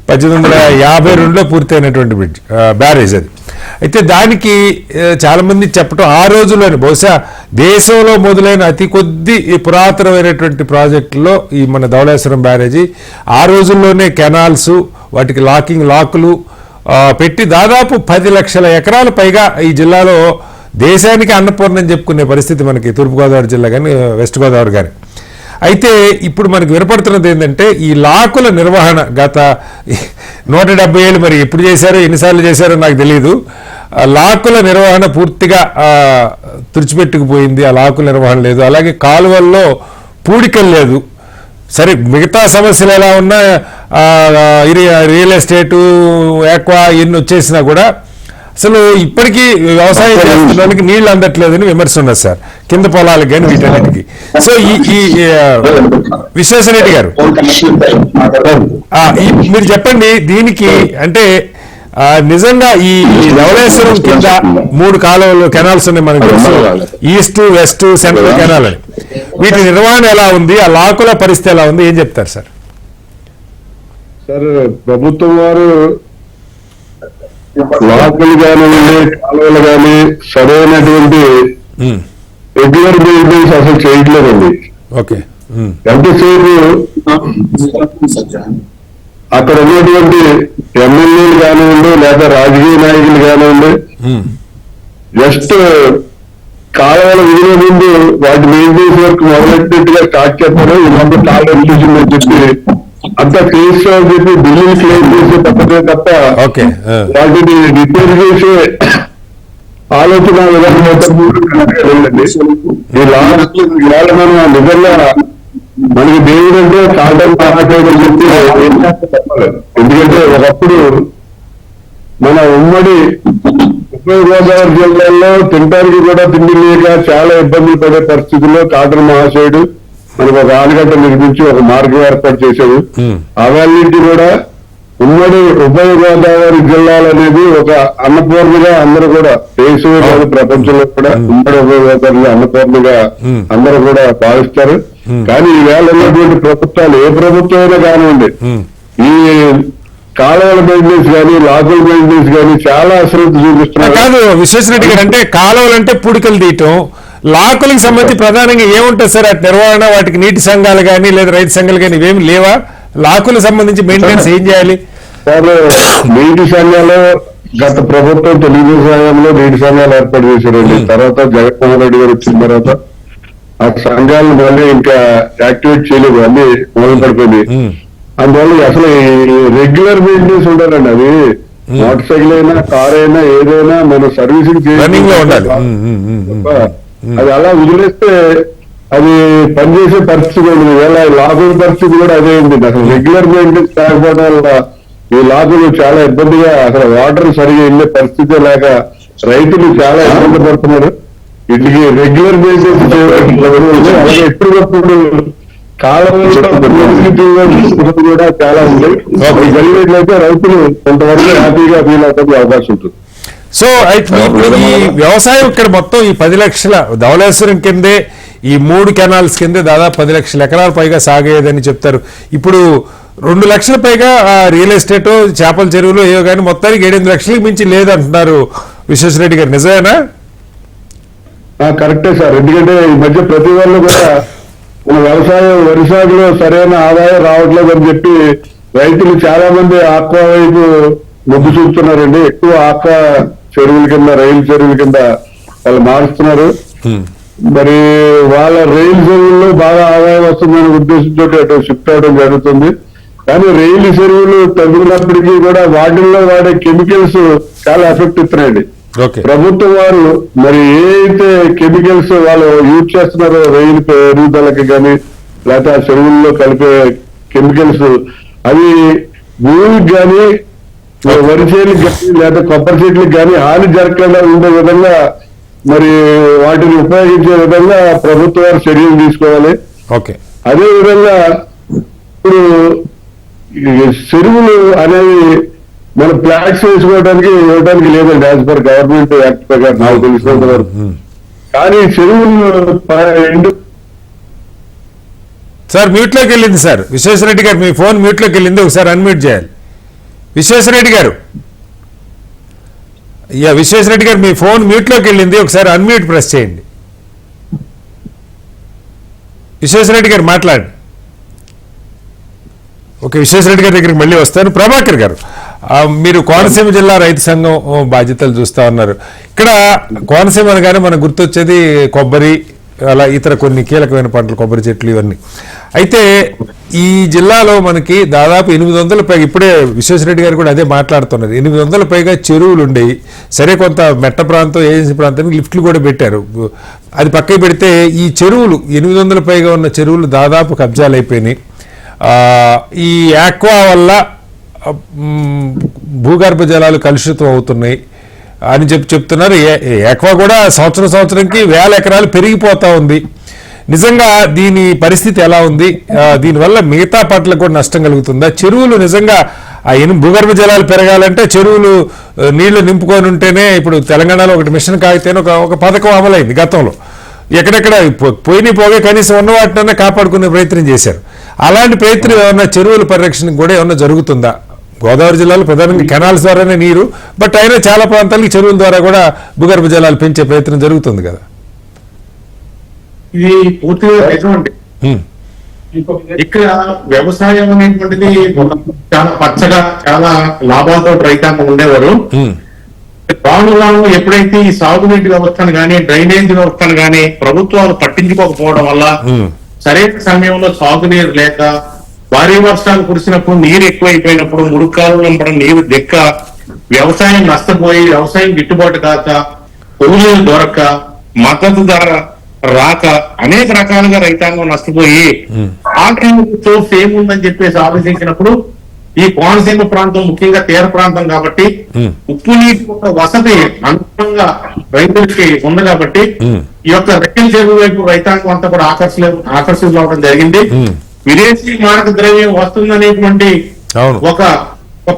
1852లో పూర్తయినటువంటి బ్రిడ్జ్, బ్యారేజ్ అది. అయితే దానికి చాలా మంది చెప్పడం ఆ రోజుల్లోనే, బహుశా దేశంలో మొదలైన అతి కొద్ది పురాతనమైనటువంటి ప్రాజెక్టుల్లో ఈ మన ధవళేశ్వరం బ్యారేజీ ఆ రోజుల్లోనే కెనాల్స్, వాటికి లాకులు పెట్టి దాదాపు 10 లక్షల ఎకరాల పైగా ఈ జిల్లాలో దేశానికి అన్నపూర్ణని చెప్పుకునే పరిస్థితి మనకి తూర్పుగోదావరి జిల్లా కానీ వెస్ట్ గోదావరి కానీ. అయితే ఇప్పుడు మనకు వినపడుతున్నది ఏంటంటే ఈ లాకుల నిర్వహణ గత 170 ఏళ్ళు, మరి ఎప్పుడు చేశారో ఎన్నిసార్లు చేశారో నాకు తెలియదు. లాకుల నిర్వహణ పూర్తిగా తుడిచిపెట్టుకుపోయింది. ఆ లాకుల నిర్వహణ లేదు. అలాగే కాలువల్లో పూడికలు లేదు. సరే, మిగతా సమస్యలు ఎలా ఉన్నా రియల్ ఎస్టేటు, ఆక్వా ఇవన్నీ వచ్చేసినా కూడా అసలు ఇప్పటికీ వ్యవసాయం చేస్తున్న నీళ్లు అందట్లేదని విమర్శ ఉన్నది సార్, కింద పొలాలకు కానీ వీటన్నిటికీ. సో ఈ విశ్వేశ్వరరెడ్డి గారు, మీరు చెప్పండి దీనికి. అంటే నిజంగా ఈ ధవళేశ్వరం కింద 3 కాలువలు, కెనాల్స్ ఉన్నాయి మనకు తెలుసు, ఈస్ట్, వెస్ట్, సెంట్రల్ కెనాల్ అని. వీటి నిర్వహణ ఎలా ఉంది? ఆ లాకుల పరిస్థితి ఎలా ఉంది? ఏం చెప్తారు సార్? సార్, ప్రభుత్వం వారు లాకులు కానివ్వండి, కాలువలు కానీ సరైనటువంటి రెగ్యులర్ మెయింటెనెన్స్ అసలు చేయట్లేదండి. ఓకే, ఎంతసేపు అక్కడ ఉన్నటువంటి ఎమ్మెల్యేలు కానివ్వండి, లేదా రాజకీయ నాయకులు కానివ్వండి, జస్ట్ కాలువల విధిన ముందు వాటి మెయింటెనెన్స్ వర్క్ మొదలెట్టినట్టుగా స్టార్ట్ చేస్తారు. ఈ మధ్య కాలువ వచ్చేసిందని చెప్పి అంతా క్లేమ్ అని చెప్పి బిల్లులు క్లెయిమ్ చేసే పద్ధతే తప్ప వాటిని రిపేర్ చేసే ఆలోచన విధానం లేదండి. ఇవాళ మనం నిజంగా మనకి దేవుడు అంటే కాటన్ మహాదేవుడు చెప్పి చెప్పలేదు. ఎందుకంటే ఒకప్పుడు మన ఉమ్మడి ఉభయ గోదావరి జిల్లాల్లో తినడానికి కూడా తిండి లేక చాలా ఇబ్బందులు పడే పరిస్థితుల్లో కాటన్ మహాశయుడు మనకు ఒక ఆనకట్ట నిర్మించి ఒక మార్గం ఏర్పాటు చేశాడు. అవన్నింటి కూడా ఉమ్మడి ఉభయ గోదావరి జిల్లాలు అనేది ఒక అన్నపూర్ణగా అందరూ కూడా దేశంలో కాదు ప్రపంచంలో కూడా ఉమ్మడి ఉభయ గోదావరి అన్నపూర్ణగా అందరూ కూడా భావిస్తారు. కానీ ఈవేళ ఉన్నటువంటి ప్రభుత్వాలు, ఏ ప్రభుత్వం అయినా కానివ్వండి, ఈ కాలువల మెయింటెనెన్స్ కానీ, లాకుల మెయింటెనెన్స్ కానీ చాలా అశ్రద్ధ చూపిస్తున్నారు. కాదు విశ్వేశ్వరరెడ్డి గారు, అంటే కాలువలు అంటే పుడికలు తీయటం, లాకులకు సంబంధించి ప్రధానంగా ఏముంటుంది సార్ అటు నిర్వహణ, వాటికి నీటి సంఘాలు కానీ లేదా రైతు సంఘాలు కానీ ఇవేమి లేవా? లాకులకు సంబంధించి మెయింటెనెన్స్ ఏం చేయాలి? నీటి సంఘాలు గత ప్రభుత్వం తెలుగుదేశం హయాంలో నీటి సంఘాలు ఏర్పాటు చేశారండి. తర్వాత జగన్మోహన్ రెడ్డి గారు వచ్చిన తర్వాత ఆ సంఘాలను మళ్ళీ ఇంకా యాక్టివేట్ చేయలేదు, అన్ని మొదలు పడిపోయింది. అందువల్ల అసలు రెగ్యులర్ మెయింటెనెన్స్ ఉండాలండి. అది మోటార్ సైకిల్ అయినా కార్ అయినా ఏదైనా మన సర్వీసింగ్ ఉండాలి. అది అలా వదిలేస్తే అది పనిచేసే పరిస్థితి ఉండదు. ఇలా లాభం పరిస్థితి కూడా అదే ఉంది. అసలు రెగ్యులర్ మెయింటెనెన్స్ లేకపోవడం వల్ల ఈ లాభులు చాలా ఇబ్బందిగా, అసలు వాటర్ సరిగా వెళ్ళే పరిస్థితి లేక రైతులు చాలా ఇబ్బంది పడుతున్నారు. వీటికి రెగ్యులర్ మెయింటెనెన్స్ చేయడానికి అలాగే ఎప్పటికప్పుడు కాలంలో కూడా చాలా ఉంది. జరిగినట్లయితే రైతులు కొంతవరకు హ్యాపీగా ఫీల్ అవడానికి అవకాశం ఉంటుంది. సో అయితే ఈ వ్యవసాయం ఇక్కడ మొత్తం ఈ 10 లక్షల ధవళేశ్వరం కిందే ఈ 3 కెనాల్స్ కిందే దాదాపు 10 లక్షల ఎకరాల పైగా సాగేదని చెప్తారు. ఇప్పుడు 2 లక్షల పైగా రియల్ ఎస్టేట్, చేపల చెరువులు ఏవో కానీ మొత్తానికి 7-8 లక్షలకు మించి లేదంటున్నారు విశ్వేశ్వరరెడ్డి గారు. నిజమేనా? కరెక్టే సార్. ఎందుకంటే ఈ మధ్య ప్రతి వాళ్ళు కూడా మన వ్యవసాయం వరి సాగులో సరైన ఆదాయం రావట్లేదు అని చెప్పి రైతులు చాలా మంది ఆక్వా వైపు మొగ్గు చూపుతున్నారండి. ఎక్కువ ఆక్వా చెరువుల కింద, రైలు చెరువుల కింద వాళ్ళు మారుస్తున్నారు. మరి వాళ్ళ రైలు చెరువుల్లో బాగా ఆదాయం వస్తుందనే ఉద్దేశంతో అటు షిఫ్ట్ అవడం జరుగుతుంది. కానీ రైలు చెరువులు తగ్గినప్పటికీ కూడా వాటిల్లో వాడే కెమికల్స్ చాలా ఎఫెక్ట్ ఇస్తున్నాయండి. ప్రభుత్వం వారు మరి ఏ అయితే కెమికల్స్ వాళ్ళు యూజ్ చేస్తున్నారో రైలు ఎరుగుదలకి కానీ లేకపోతే ఆ చెరువుల్లో కలిపే కెమికల్స్ అవి భూమికి కానీ, వరి చేలకు కానీ లేదా కొబ్బరి చెట్లకు కానీ హాని జరగకుండా ఉండే విధంగా మరి వాటిని ఉపయోగించే విధంగా ప్రభుత్వ వారు చర్యలు తీసుకోవాలి. అదే విధంగా ఇప్పుడు చెరువులు అనేవి మన ఫ్లాట్స్ వేసుకోవడానికి ఇవ్వడానికి లేదండి యాజ్ పర్ గవర్నమెంట్ యాక్ట్ ప్రకారం నాకు తెలిసినంత వరకు. కానీ చెరువులు సార్ మ్యూట్లోకి వెళ్ళింది సార్. విశ్వేశ్వరరెడ్డి గారు మీ ఫోన్ మ్యూట్లోకి వెళ్ళింది, ఒకసారి అన్మ్యూట్ చేయాలి. విశ్వేశ్వరరెడ్డి గారు, విశ్వేశ్వరరెడ్డి గారు మీ ఫోన్ మ్యూట్లోకి వెళ్ళింది, ఒకసారి అన్మ్యూట్ ప్రెస్ చేయండి. విశ్వేశ్వరరెడ్డి గారు మాట్లాడండి. ఓకే, విశ్వేశ్వరరెడ్డి గారి దగ్గరికి మళ్ళీ వస్తాను. ప్రభాకర్ గారు, మీరు కోనసీమ జిల్లా రైతు సంఘం బాధ్యతలు చూస్తా ఉన్నారు. ఇక్కడ కోనసీమ అనగానే మనకు గుర్తొచ్చేది కొబ్బరి, అలా ఇతర కొన్ని కీలకమైన పంటలు, కొబ్బరి చెట్లు ఇవన్నీ. అయితే ఈ జిల్లాలో మనకి దాదాపు 800 పైగా, ఇప్పుడే విశ్వేశ్వరరెడ్డి గారు కూడా అదే మాట్లాడుతున్నారు, 800 పైగా చెరువులు ఉండేవి. సరే, కొంత మెట్ట ప్రాంతం, ఏజెన్సీ ప్రాంతానికి లిఫ్ట్లు కూడా పెట్టారు. అది పక్కకి పెడితే ఈ చెరువులు 800 పైగా ఉన్న చెరువులు దాదాపు కబ్జాలు అయిపోయినాయి. ఈ ఆక్వా వల్ల భూగర్భ జలాలు కలుషితం అవుతున్నాయి అని చెప్తున్నారు. ఆక్వా కూడా సంవత్సరంకి 1000 ఎకరాలు పెరిగిపోతా ఉంది. నిజంగా దీని పరిస్థితి ఎలా ఉంది? దీనివల్ల మిగతా పంటలకు కూడా నష్టం కలుగుతుందా? చెరువులు నిజంగా భూగర్భ జలాలు పెరగాలంటే చెరువులు నీళ్లు నింపుకొని ఉంటేనే, ఇప్పుడు తెలంగాణలో ఒకటి మిషన్ కాగితేనే ఒక పథకం అమలైంది గతంలో. ఎక్కడెక్కడ పోగే కనీసం ఉన్న వాటినన్నా కాపాడుకునే ప్రయత్నం చేశారు. అలాంటి ప్రయత్నం ఏమన్నా చెరువుల పరిరక్షణకు కూడా ఏమన్నా జరుగుతుందా? గోదావరి జిల్లాలో ప్రధానంగా కెనాల్స్ ద్వారానే నీరు, బట్ అయినా చాలా ప్రాంతాలకి చెరువుల ద్వారా కూడా భూగర్భ జలాలు పెంచే ప్రయత్నం జరుగుతుంది కదా. ఇది పూర్తిగా నిజమండి. ఇక్కడ వ్యవసాయం అనేటువంటిది చాలా పచ్చగా, చాలా లాభాలతో రైతాంగం ఉండేవారు. రాను ఎప్పుడైతే ఈ సాగునీటి వ్యవస్థను గానీ, డ్రైనేజ్ వ్యవస్థను గానీ ప్రభుత్వాలు పట్టించుకోకపోవడం వల్ల, సరైన సమయంలో సాగునీరు లేక, భారీ వర్షాలు కురిసినప్పుడు నీరు ఎక్కువైపోయినప్పుడు, మురుకాలు నింపడం నీరు దెక్క, వ్యవసాయం నష్టపోయి, వ్యవసాయం గిట్టుబాటు కాక, కూలీలు దొరక్క, మద్దతు ధర రాక, అనేక రకాలుగా రైతాంగం నష్టపోయి ఆల్టర్నేటివ్ సోర్స్ ఏముందని చెప్పేసి ఆలోచించినప్పుడు, ఈ కోనసీమ ప్రాంతం ముఖ్యంగా తీర ప్రాంతం కాబట్టి ఉప్పు నీటి యొక్క వసతి అనుకూలంగా రైతులకి ఉంది కాబట్టి ఈ యొక్క రైతు చెరువు వైపు రైతాంగం అంతా కూడా ఆకర్షితులవడం జరిగింది. విదేశీ మారక ద్రవ్యం వస్తుందనేటువంటి ఒక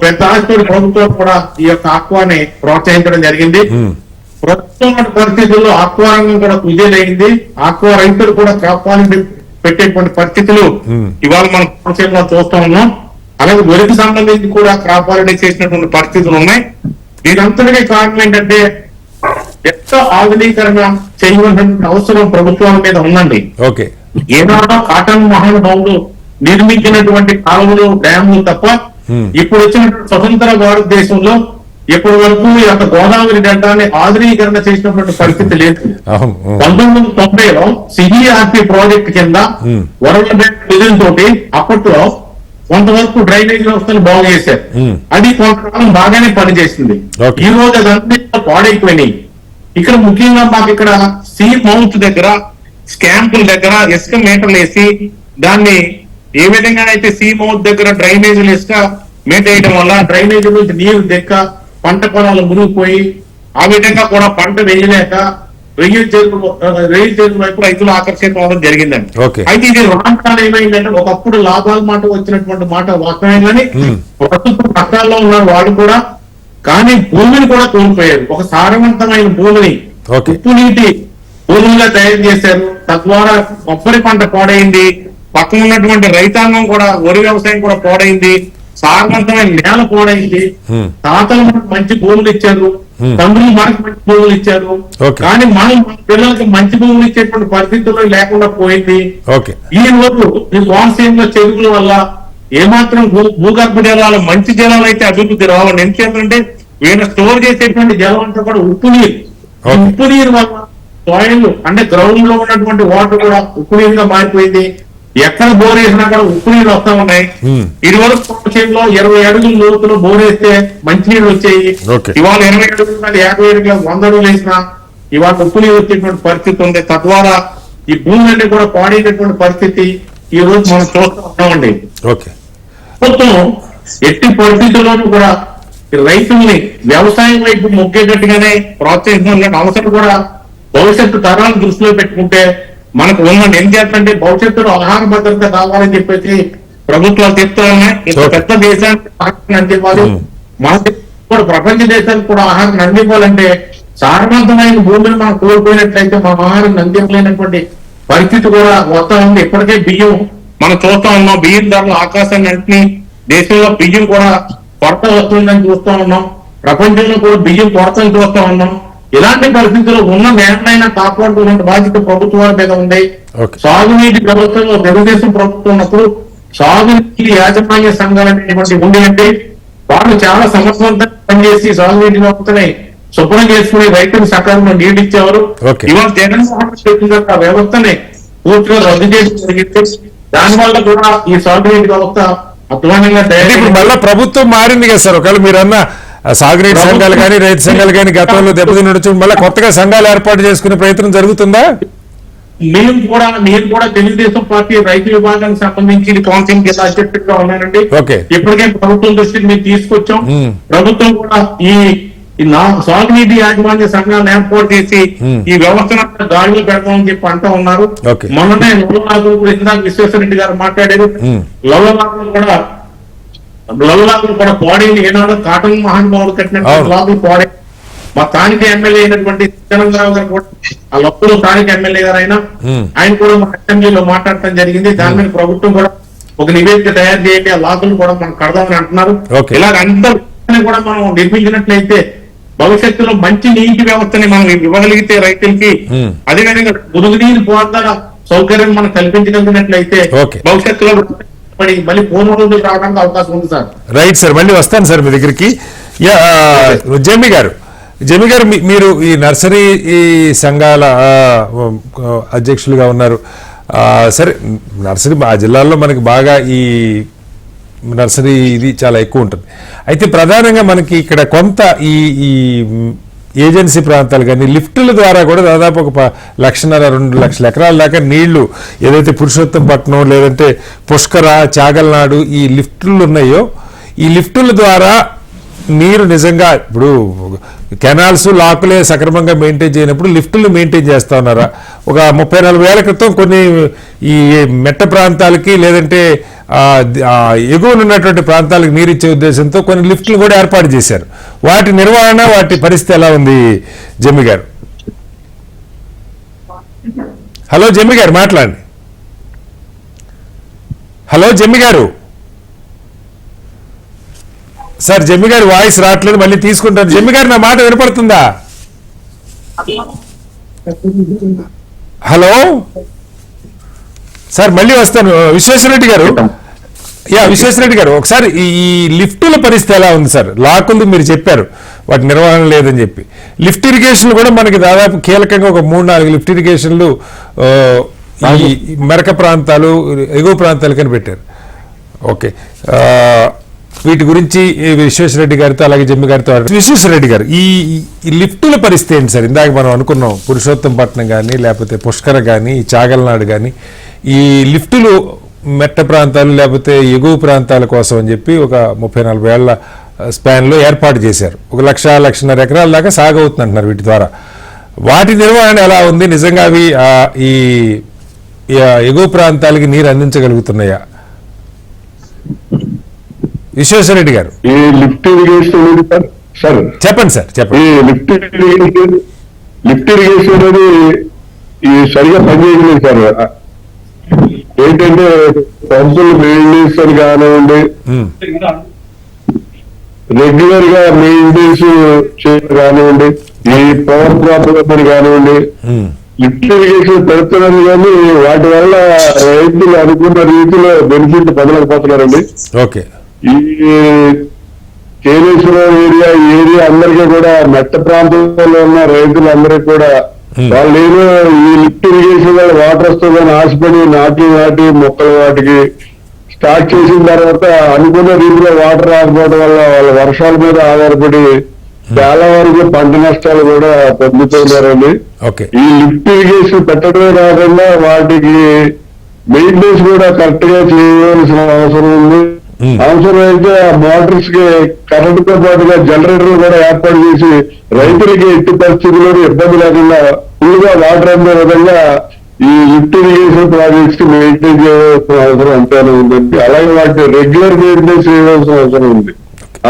పెద్ద ఆస్తి ప్రభుత్వం కూడా ఈ యొక్క ఆక్వాని ప్రోత్సహించడం జరిగింది. ప్రస్తుతం పరిస్థితుల్లో ఆక్వా రంగం కూడా కుదేలైంది. ఆక్వా రైతులు కూడా కాపాలని పెట్టేటువంటి పరిస్థితులు ఇవాళ మనం కోనసీమలో చూస్తా ఉన్నాం. అలాగే వరికి సంబంధించి కూడా క్రాప్ హాలిడే చేసినటువంటి పరిస్థితులు ఉన్నాయి. దీనంతటికీ కారణం ఏంటంటే ఆధునీకరణ చేయవలసిన అవసరం ప్రభుత్వం మీద ఉందండి. ఓకే. ఏనాడో కాటన్ మహానుభావుడు నిర్మించినటువంటి కాలువలు, డ్యాములు తప్ప ఇప్పుడు వచ్చిన స్వతంత్ర భారతదేశంలో ఇప్పటి వరకు ఈ యొక్క గోదావరి డెల్టాని ఆధునీకరణ చేసినటువంటి పరిస్థితి లేదు. 1990లో సిఈఆర్పి ప్రాజెక్ట్ కింద వరల్డ్ బ్యాంక్ నిధులతోటి అప్పట్లో కొంతవరకు డ్రైనేజ్ వ్యవస్థను బాగు చేశారు. అది కొంతకాలం బాగానే పనిచేసింది. ఈ రోజు అదంతా పాడైపోయినాయి. ఇక్కడ ముఖ్యంగా మాకు ఇక్కడ సీ మౌత్ దగ్గర స్కాంపుల దగ్గర ఇసుక మీటర్లు వేసి దాన్ని ఏ విధంగా అయితే సీ మౌత్ దగ్గర డ్రైనేజీలు ఇసుక మీటర్ వేయడం వల్ల డ్రైనేజీ నుంచి నీరు దెక్క పంట పొలాలు మునిగిపోయి ఆ విధంగా కూడా పంట వేయలేక రైలు చెరువు వైపు రైతులు ఆకర్షితం అవడం జరిగిందండి. అయితే ఇది రాష్ట్రాలు ఏమైందంటే ఒకప్పుడు లాభాల మాట వచ్చినటువంటి మాట వాస్తవమే కానీ ప్రస్తుతం కష్టాల్లో ఉన్నారు వాళ్ళు కూడా. కానీ భూమిని కూడా కోల్పోయారు. ఒక సారవంతమైన భూమిని ఉప్పు నీటి భూములుగా తయారు చేశారు. తద్వారా కొబ్బరి పంట పాడైంది. పక్కన ఉన్నటువంటి రైతాంగం కూడా వరి వ్యవసాయం కూడా పాడైంది. సారవంతమైన నేల పాడైంది. తాతలు మనకు మంచి భూములు ఇచ్చారు, తండ్రులు మనకు మంచి భూములు ఇచ్చారు. కానీ మనం మన పిల్లలకి మంచి భూములు ఇచ్చేటువంటి పరిస్థితుల్లో లేకుండా పోయింది. ఈ రోజు ఈ కోనసీమలో చెరువుల వల్ల ఏమాత్రం భూగర్భ జలాలు మంచి జలాలు అయితే అభివృద్ధి రావాలి. ఎందుకంటే వీళ్ళ స్టోర్ చేసేటువంటి జలం అంతా కూడా ఉప్పు నీరు. ఉప్పు నీరు వల్ల సాయిల్ అంటే గ్రౌండ్ లో ఉన్నటువంటి వాటర్ కూడా ఉప్పు నీరుగా మారిపోయింది. ఎక్కడ బోర్ వేసినా కూడా ఉప్పు నీళ్ళు వస్తా ఉన్నాయి. ఇది వరకు కోనసీమలో 20 అడుగుల లోతులో బోర్ వేస్తే మంచినీళ్ళు వచ్చాయి. ఇవాళ 20 అడుగులు 50 అడుగులు 100 అడుగులు వేసినా ఇవాళ ఉప్పు నీళ్ళు వచ్చేటువంటి పరిస్థితి ఉంది. తద్వారా ఈ భూములన్నీ కూడా పాడేటటువంటి పరిస్థితి ఈ రోజు మనం చూస్తూ ఉన్నామండి. మొత్తం ఎట్టి పరిస్థితుల్లోనూ కూడా రైతుల్ని వ్యవసాయం వైపు మొగ్గేటట్టుగానే ప్రోత్సహించాల్సిన అవసరం కూడా భవిష్యత్తు తరాలను దృష్టిలో పెట్టుకుంటే మనకు ఉందండి. ఏం చేస్తుంటే భవిష్యత్తులో ఆహార భద్రత కావాలని చెప్పేసి ప్రభుత్వాలు చెప్తా ఉన్నాయి. ఇంత పెద్ద దేశానికి ఆహారాన్ని అందివ్వాలి. మన కూడా ప్రపంచ దేశానికి కూడా ఆహారాన్ని అందివ్వాలంటే సారవంతమైన భూమిని మనం కోల్పోయినట్లయితే మన ఆహారాన్ని అందివ్వలేనటువంటి పరిస్థితి కూడా వస్తా ఉంది. ఇప్పటికే బియ్యం మనం చూస్తా ఉన్నాం. బియ్యం ధరలు ఆకాశాన్ని అంటుని దేశంలో బియ్యం కూడా కొరత వస్తుందని చూస్తా ఉన్నాం. ప్రపంచంలో కూడా బియ్యం కొరతను చూస్తా ఉన్నాం. ఇలాంటి పరిస్థితుల్లో ఉన్న నేలనైనా కాపాడుకునే బాధ్యత ప్రభుత్వాల మీద ఉంది. సాగునీటి ప్రభుత్వంలో తెలుగుదేశం ప్రభుత్వం ఉన్నప్పుడు సాగునీటి యాజమాన్య సంఘాలు అనేటువంటి ఉండేయండి. వాళ్ళు చాలా సమర్థవంతంగా పనిచేసి సాగునీటి వ్యవస్థని శుభ్రం చేసుకుని రైతులు సకాలంలో నీళ్ళు ఇచ్చేవారు. ఇవాళ జగన్మోహన్ ఆ వ్యవస్థని పూర్తిగా రద్దు చేసి జరిగింది. దానివల్ల కూడా ఈ సాగునీటి వ్యవస్థ అధ్వానంగా తయారు. మళ్ళీ ప్రభుత్వం మారింది కదా సార్. ఒకవేళ మీరన్నా సాగునీటి సంఘాలు కానీ రైతు సంఘాలు కానీ గతంలో దెబ్బతినొచ్చు మళ్ళీ కొత్తగా సంఘాలు ఏర్పాటు చేసుకునే ప్రయత్నం జరుగుతుందా? నేను కూడా తెలుగుదేశం పార్టీ రైతు విభాగానికి సంబంధించి కౌన్సిల్ జిల్లా అధ్యక్షుడిగా ఉన్నానండి. ఇప్పటికే ప్రభుత్వం దృష్టికి మేము తీసుకొచ్చాం. ప్రభుత్వం కూడా ఈ సాగునీటి యాజమాన్య సంఘాలను ఏర్పాటు చేసి ఈ వ్యవస్థను గాడిలో పెడతామని చెప్పి అంటూ ఉన్నారు. మొన్ననే లొల్లలాగులు ఇందాక విశ్వేశ్వరరెడ్డి గారు మాట్లాడారు. లొల్లలాగులు కూడా పాడేది ఏనాడో కాటన్ మహానుభావులు కట్టినటువంటి లాగులు పాడే. మా స్థానిక ఎమ్మెల్యే అయినటువంటి సత్యానందరావు గారు కూడా ఆ లొక్కలు స్థానిక ఎమ్మెల్యే గారు ఆయన కూడా మా అసెంబ్లీలో మాట్లాడటం జరిగింది. దాని మీద ప్రభుత్వం కూడా ఒక నివేదిక తయారు చేయండి, ఆ లాగులు కూడా మనం కడదామని అంటున్నారు. ఇలాగ అంతా కూడా మనం నిర్మించినట్లయితే భవిష్యత్తులో మంచి నీటి వ్యవస్థని మనం ఇవ్వగలిగితే రైతులకి, అదేవిధంగా మురుగునీరు పారుదల సౌకర్యం మనం కల్పించగలిగినట్లయితే భవిష్యత్తులో మళ్ళీ పూర్వ రోజులు రావడానికి అవకాశం ఉంది సార్. రైట్ సార్, మళ్ళీ వస్తాను సార్ మీ దగ్గరికి. జమి గారు మీరు ఈ నర్సరీ సంఘాల అధ్యక్షులుగా ఉన్నారు. సరే, నర్సరీ ఆ జిల్లాల్లో మనకి బాగా ఈ నర్సరీ ఇది చాలా ఎక్కువ ఉంటుంది. అయితే ప్రధానంగా మనకి ఇక్కడ కొంత ఈ ఏజెన్సీ ప్రాంతాలు కానీ లిఫ్టుల ద్వారా కూడా దాదాపు 1.5-2 లక్షల ఎకరాల దాకా నీళ్లు ఏదైతే పురుషోత్తంపట్నం లేదంటే పుష్కర, చాగల్నాడు ఈ లిఫ్టులు ఉన్నాయో, ఈ లిఫ్టుల ద్వారా నీరు నిజంగా ఇప్పుడు కెనాల్స్ లాకులే సక్రమంగా మెయింటైన్ చేయనప్పుడు లిఫ్టులు మెయింటైన్ చేస్తా ఉన్నారా? ఒక 30-40 ఏళ్ల క్రితం కొన్ని ఈ మెట్ట ప్రాంతాలకి లేదంటే ఎగువన ఉన్నటువంటి ప్రాంతాలకు నీరు ఇచ్చే ఉద్దేశంతో కొన్ని లిఫ్టులు కూడా ఏర్పాటు చేశారు. వాటి నిర్వహణ, వాటి పరిస్థితి ఎలా ఉంది జమ్మి గారు? హలో జమ్మి గారు, మాట్లాడండి. హలో జమ్మి గారు. సార్ జమ్మి గారి వాయిస్ రావట్లేదు, మళ్ళీ తీసుకుంటాను. జమ్మి గారు, నా మాట వినపడుతుందా? హలో సార్, మళ్ళీ వస్తాను. విశ్వేశ్వరరెడ్డి గారు, విశ్వేశ్వరరెడ్డి గారు, ఒకసారి ఈ లిఫ్టుల పరిస్థితి ఎలా ఉంది సార్? లాకులు మీరు చెప్పారు వాటి నిర్వహణ లేదని చెప్పి. లిఫ్ట్ ఇరిగేషన్లు కూడా మనకి దాదాపు కీలకంగా ఒక 3-4 లిఫ్ట్ ఇరిగేషన్లు ఈ మెరక ప్రాంతాలు, ఎగువ ప్రాంతాలకని పెట్టారు. ఓకే, వీటి గురించి విశ్వేశ్వరరెడ్డి గారితో అలాగే జమ్మి గారితో. విశ్వేశ్వరరెడ్డి గారు, ఈ లిఫ్టుల పరిస్థితి ఏంటి సార్? ఇందాక మనం అనుకున్నాం పురుషోత్తంపట్నం కానీ లేకపోతే పుష్కర కానీ చాగల్నాడు కానీ ఈ లిఫ్టులు మెట్ట ప్రాంతాలు లేకపోతే ఎగువ ప్రాంతాల కోసం అని చెప్పి ఒక 30-40 ఏళ్ల స్పాన్లో ఏర్పాటు చేశారు. 1,00,000-1,50,000 ఎకరాల దాకా సాగవుతుంది అంటున్నారు వీటి ద్వారా. వాటి నిర్వహణ ఎలా ఉంది? నిజంగా అవి ఈ ఎగువ ప్రాంతాలకి నీరు అందించగలుగుతున్నాయా? విశ్వేశ్వరరెడ్డి గారు, ఈ లిఫ్ట్ ఇరిగేషన్ సార్ చెప్పండి సార్, చెప్పండి. ఈ లిఫ్ట్ ఇరిగేషన్ అనేది ఈ సరిగా పనిచేయలేదు సార్. ఏంటంటే పంపులు మెయింటెనెన్స్ అని కానివ్వండి, రెగ్యులర్ గా మెయింటెనెన్స్ చేయడం కానివ్వండి, ఈ పవర్ ప్రాబ్లం అని కానివ్వండి, లిఫ్ట్ ఇరిగేషన్ పెడుతున్నారు కానీ వాటి వల్ల రైతులు అనుకున్న రీతిలో బెనిఫిట్ పొందలేకపోతున్నారండి. ఓకే, ఈ కేలేశ్వరం ఏరియా అందరికీ కూడా మెట్ట ప్రాంతంలో ఉన్న రైతులందరికీ కూడా వాళ్ళు ఏదో ఈ లిఫ్ట్ ఇరిగేషన్ వల్ల వాటర్ వస్తుందని ఆశపడి నాటి మొక్కలు వాటికి స్టార్ట్ చేసిన తర్వాత అనుకున్న రీతిలో వాటర్ రాకపోవడం వల్ల వాళ్ళ వర్షాల మీద ఆధారపడి చాలా వరకు పంట నష్టాలు కూడా పొందుతున్నారండి. ఈ లిఫ్ట్ ఇరిగేషన్ పెట్టడమే కాకుండా వాటికి మెయింటెనెన్స్ కూడా కరెక్ట్ గా చేయవలసిన అవసరం ఉంది. అవసరమైతే ఆ మోటార్స్ కి కరెంట్ తో పాటుగా జనరేటర్ కూడా ఏర్పాటు చేసి రైతులకి ఎట్టి పరిస్థితుల్లో ఇబ్బంది లేకుండా ఫుల్ గా వాటర్ అందే విధంగా ఈ లిఫ్ట్ ఇరిగేషన్ ప్రాజెక్ట్స్ కి మెయింటైన్ చేయవలసిన అవసరం అంతేనే ఉందండి. అలాగే వాటి రెగ్యులర్ మెయింటెనెన్స్ చేయవలసిన అవసరం ఉంది.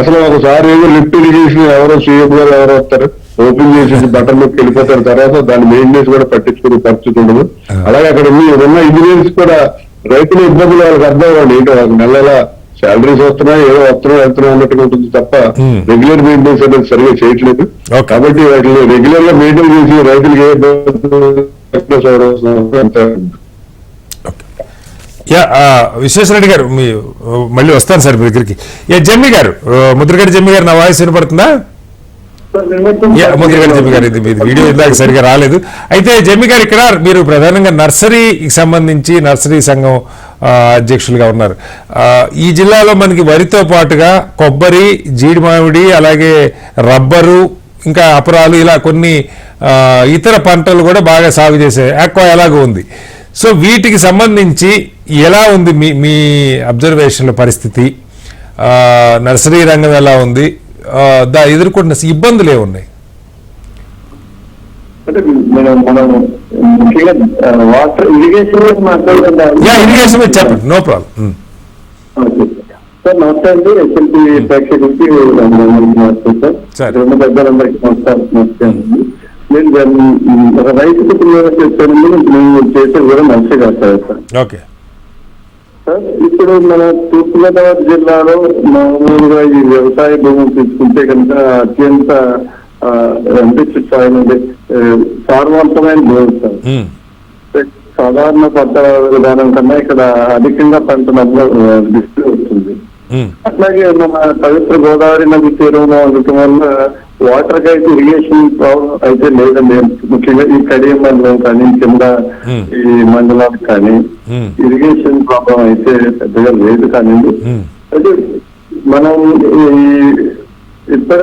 అసలు ఒకసారి ఏదో లిఫ్ట్ ఇరిగేషన్ ఎవరో సీఎం గారు ఎవరో వస్తారు, ఓపెన్ చేసి బటన్ నొక్కి వెళ్ళిపోతారు, తర్వాత దాని మెయింటెనెన్స్ కూడా పట్టించుకునే పరిస్థితి ఉండదు. అలాగే అక్కడ ఉన్న ఇంజనీర్స్ కూడా రైతుల ఇబ్బందులు వాళ్ళకి అర్థం అవ్వండి. ఏంటో నెలలా శాలరీస్ వస్తున్నాయి, ఏదో వెళ్తున్నాయి అన్నట్టుగా ఉంటుంది తప్ప రెగ్యులర్ మెయింటెనెన్స్ అనేది సరిగా చేయట్లేదు. కాబట్టి వాటిని రెగ్యులర్ గా మెయింటైన్ చేసి రైతులకి ఏ విశ్వేశ్వరరెడ్డి గారు, మళ్ళీ వస్తాను సార్ మీ దగ్గరికి. జమ్మి గారు, ముద్రగడ్డ జమ్మి గారు, నా వాయిస్ వినపడుతుందా? ముద్రగడ్డ జమ్మి గారు, ఇది మీది వీడియో ఇందాక సరిగా రాలేదు. అయితే జమ్మి గారు, ఇక్కడ మీరు ప్రధానంగా నర్సరీకి సంబంధించి నర్సరీ సంఘం అధ్యక్షులుగా ఉన్నారు. ఈ జిల్లాలో మనకి వరితో పాటుగా కొబ్బరి, జీడి మామిడి, అలాగే రబ్బరు, ఇంకా అపరాలు, ఇలా కొన్ని ఇతర పంటలు కూడా బాగా సాగు చేసే ఆక్వా ఎలాగో ఉంది. సో వీటికి సంబంధించి ఎలా ఉంది మీ అబ్జర్వేషన్ల పరిస్థితి? నర్సరీ రంగం ఎలా ఉంది? ఎదుర్కొంటున్న ఇబ్బందులు ఏమున్నాయి? అంటే మనం ముఖ్యంగా వాటర్ ఇరిగేషన్ ఇరిగేషన్ చెప్పండి, నో ప్రాబ్లం. సార్ నమస్తే అండి. ఎస్ఎల్పి ప్రేక్షకులకి సార్, రెండు పెద్దలందరికీ నమస్తే అండి. నేను ఒక రైతు కుటుంబంలో చెప్పానండి. మేము చేసేది కూడా నర్సరీ కాదు సార్. ఓకే సార్, ఇప్పుడు మన తూర్పుగోదావరి జిల్లాలో మామూలుగా ఈ వ్యవసాయ భూములు తీసుకుంటే కనుక అత్యంత సారవంతమైన భూమి సార్. సాధారణ పంట విధానం కన్నా ఇక్కడ అధికంగా పంట వస్తుంది. అట్లాగే మన పవిత్ర గోదావరి నది తీరంలో ఉండటం వల్ల వాటర్ కి అయితే ఇరిగేషన్ ప్రాబ్లం అయితే లేదండి. ముఖ్యంగా ఈ కడియం మండలం కానీ కింద ఈ మండలానికి కానీ ఇరిగేషన్ ప్రాబ్లం అయితే పెద్దగా లేదు. కానీ అయితే మనం ఈ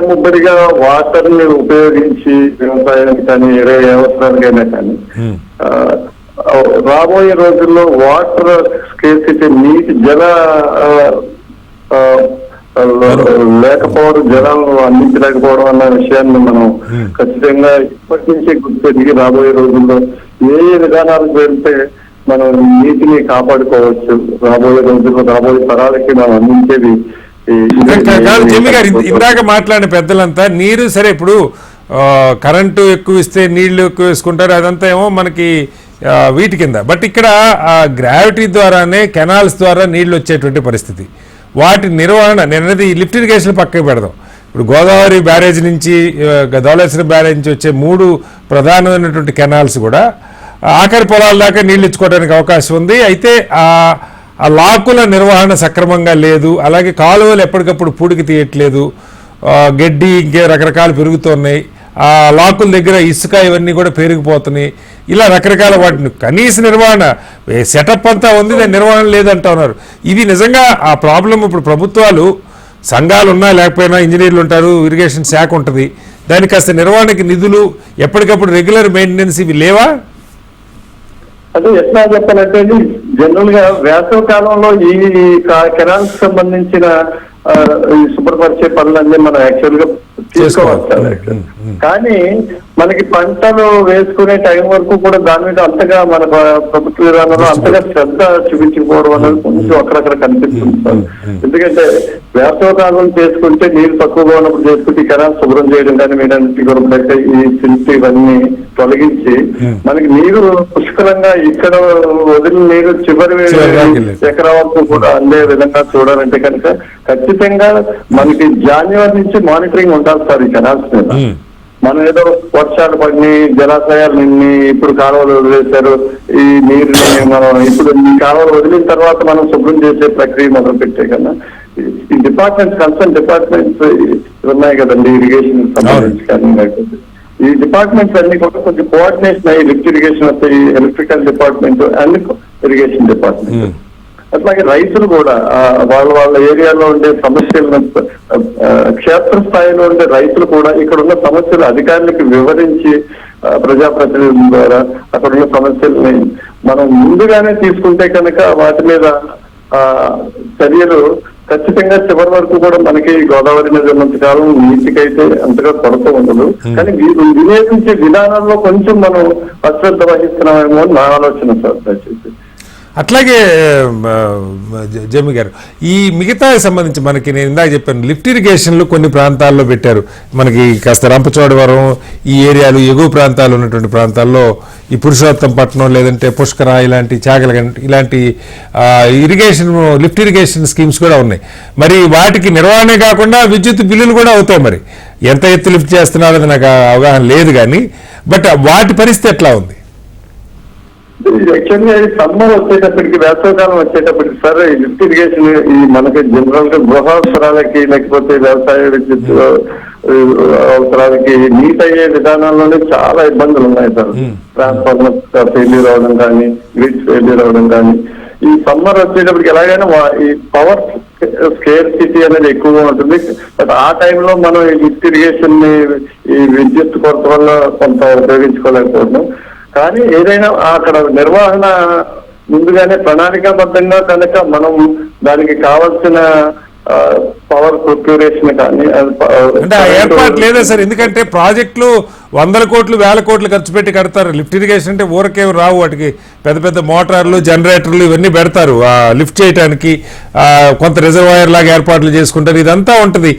ముబ్బడిగా వాటర్ ని ఉపయోగించి వ్యవసాయానికి కానీ ఏ అవసరానికైనా కానీ రాబోయే రోజుల్లో వాటర్ స్కేర్సిటీ, నీటి జల లేకపోవడం, జలాలను అందించలేకపోవడం అన్న విషయాన్ని మనం ఖచ్చితంగా ఇప్పటి నుంచే గుర్తెరిగి రాబోయే రోజుల్లో ఏ విధానాలు పెడితే మనం నీటిని కాపాడుకోవచ్చు. రాబోయే రోజుల్లో రాబోయే తరాలకి మనం అందించేది. జమ్మి గారు, ఇందాక మాట్లాడిన పెద్దలంతా నీరు సరే, ఇప్పుడు కరెంటు ఎక్కువ ఇస్తే నీళ్లు ఎక్కువ వేసుకుంటారు, అదంతా ఏమో మనకి వీటి కింద. బట్ ఇక్కడ గ్రావిటీ ద్వారానే కెనాల్స్ ద్వారా నీళ్లు వచ్చేటువంటి పరిస్థితి. వాటి నిర్వహణ, నేనది లిఫ్ట్ ఇరిగేషన్ పక్కకి పెడదాం, ఇప్పుడు గోదావరి బ్యారేజ్ నుంచి ధవళేశ్వరం బ్యారేజ్ నుంచి వచ్చే 3 ప్రధానమైనటువంటి కెనాల్స్ కూడా ఆఖరి పొలాల దాకా నీళ్లు ఇచ్చుకోవడానికి అవకాశం ఉంది. అయితే ఆ లాకుల నిర్వహణ సక్రమంగా లేదు. అలాగే కాలువలు ఎప్పటికప్పుడు పూడికి తీయట్లేదు, గడ్డి ఇంకే రకరకాలు పెరుగుతున్నాయి. ఆ లాకుల దగ్గర ఇసుక ఇవన్నీ కూడా పెరిగిపోతున్నాయి. ఇలా రకరకాల వాటిని కనీస నిర్వహణ సెటప్ అంతా ఉంది, దాని నిర్వహణ లేదంటా ఉన్నారు. ఇది నిజంగా ఆ ప్రాబ్లం. ఇప్పుడు ప్రభుత్వాలు సంఘాలు ఉన్నా లేకపోయినా ఇంజనీర్లు ఉంటారు, ఇరిగేషన్ శాఖ ఉంటుంది, దానికి కాస్త నిర్వహణకి నిధులు ఎప్పటికప్పుడు రెగ్యులర్ మెయింటెనెన్స్ ఇవి లేవా? అంటే ఎట్లా చెప్పాలంటే జనరల్ గా వేసవి కాలంలో ఈ కెనాల్స్ సంబంధించిన శుభ్రపరిచే పనులన్నీ మనం యాక్చువల్ గా తీసుకోవచ్చు. కానీ మనకి పంటలు వేసుకునే టైం వరకు కూడా దాని మీద అంతగా మన ప్రభుత్వ విధానంలో అంతగా శ్రద్ధ చూపించకపోవడం అనేది కొంచెం అక్కడక్కడ కనిపిస్తుంది సార్. ఎందుకంటే వేసవి కాలం చేసుకుంటే నీరు తక్కువగా ఉన్నప్పుడు చేసుకుంటే ఈ కెనాల్ శుభ్రం చేయడం కానీ మీరంటి కూడా ఈ సిల్ట్ ఇవన్నీ తొలగించి మనకి నీరు పుష్కలంగా ఇక్కడ వదిలిన నీరు చివరి ఎకరా వరకు కూడా అందే విధంగా చూడాలంటే కనుక ఖచ్చితంగా మనకి జాన్యువరి నుంచి మానిటరింగ్ ఉండాలి సార్ ఈ కెనాల్స్ మీద. మనం ఏదో వర్షాలు పడిని జలాశయాలు నిన్ని ఇప్పుడు కాలువలు వదిలేశారు, ఈ నీరుని మనం ఇప్పుడు ఈ కాలువలు వదిలిన తర్వాత మనం శుభ్రం చేసే ప్రక్రియ మొదలు పెట్టే కన్నా ఈ డిపార్ట్మెంట్స్ కన్సర్న్ డిపార్ట్మెంట్స్ ఉన్నాయి కదండి, ఇరిగేషన్ సంబంధించి కానీ లేకపోతే ఈ డిపార్ట్మెంట్స్ అన్ని కూడా కొంచెం కోఆర్డినేషన్ అయ్యి లిఫ్ట్ ఇరిగేషన్ వస్తాయి, electrical department and irrigation department. అట్లాగే రైతులు కూడా వాళ్ళ ఏరియాలో ఉండే సమస్యలను క్షేత్రస్థాయిలో ఉండే రైతులు కూడా ఇక్కడ ఉన్న సమస్యలు అధికారులకు వివరించి ప్రజాప్రతినిధుల ద్వారా అక్కడ ఉన్న సమస్యల్ని మనం ముందుగానే తీసుకుంటే కనుక వాటి మీద చర్యలు ఖచ్చితంగా చివరి వరకు కూడా మనకి గోదావరి నది ఉన్నంత కాలం నీటికైతే అంతగా కొరత ఉండదు. కానీ వినియోగించే విధానాల్లో కొంచెం మనం అశ్రద్ధ వహిస్తున్నామేమో అని నా ఆలోచన సార్. దయచేసి అట్లాగే జమి గారు, ఈ మిగతా సంబంధించి మనకి నేను ఇందాక చెప్పాను లిఫ్ట్ ఇరిగేషన్లు కొన్ని ప్రాంతాల్లో పెట్టారు. మనకి కాస్త రంపచోడవరం ఈ ఏరియాలు ఎగువ ప్రాంతాలు ఉన్నటువంటి ప్రాంతాల్లో ఈ పురుషోత్తంపట్నం లేదంటే పుష్కర ఇలాంటి చాగలగంట ఇలాంటి ఇరిగేషన్ లిఫ్ట్ ఇరిగేషన్ స్కీమ్స్ కూడా ఉన్నాయి. మరి వాటికి నిర్వహణే కాకుండా విద్యుత్ బిల్లులు కూడా అవుతాయి. మరి ఎంత ఎత్తు లిఫ్ట్ చేస్తున్నారో నాకు అవగాహన లేదు కానీ, బట్ వాటి పరిస్థితి ఎట్లా ఉంది? యాక్చువల్గా ఈ సమ్మర్ వచ్చేటప్పటికి వేసవకాలం వచ్చేటప్పటికి సార్ ఈ లిఫ్ట్ ఇరిగేషన్ ఈ మనకి జనరల్ గా గృహ అవసరాలకి లేకపోతే వ్యవసాయ విద్యుత్ అవసరాలకి మీట్ అయ్యే విధానాల్లోనే చాలా ఇబ్బందులు ఉన్నాయి సార్. ట్రాన్స్ఫార్మర్ ఫెయిల్యూర్ అవడం కానీ, గ్రిడ్స్ ఫెయిల్యూర్ అవడం కానీ, ఈ సమ్మర్ వచ్చేటప్పటికి ఎలాగైనా ఈ పవర్ స్కేర్ సిటీ అనేది ఎక్కువగా ఉంటుంది. బట్ ఆ టైంలో మనం ఈ లిఫ్ట్ ఇరిగేషన్ ని ఈ విద్యుత్ కొరత వల్ల కొంత ఉపయోగించుకోలేకపోతున్నాం. కానీ ఏదైనా అక్కడ నిర్వహణ ముందుగానే ప్రణాళికాబద్ధంగా కనుక మనం దానికి కావాల్సిన పవర్ ప్రొక్యూరేషన్ కానీ అంటే ఆ ఏర్పాటు లేదా సార్? ఎందుకంటే ప్రాజెక్టులు 100 కోట్లు 1000 కోట్లు ఖర్చు పెట్టి కడతారు. లిఫ్ట్ ఇరిగేషన్ అంటే ఊరకే రావు, వాటికి పెద్ద పెద్ద మోటార్లు జనరేటర్లు ఇవన్నీ పెడతారు లిఫ్ట్ చేయడానికి. కొంత రిజర్వాయర్ లాగా ఏర్పాట్లు చేసుకుంటారు. ఇదంతా ఉంటుంది.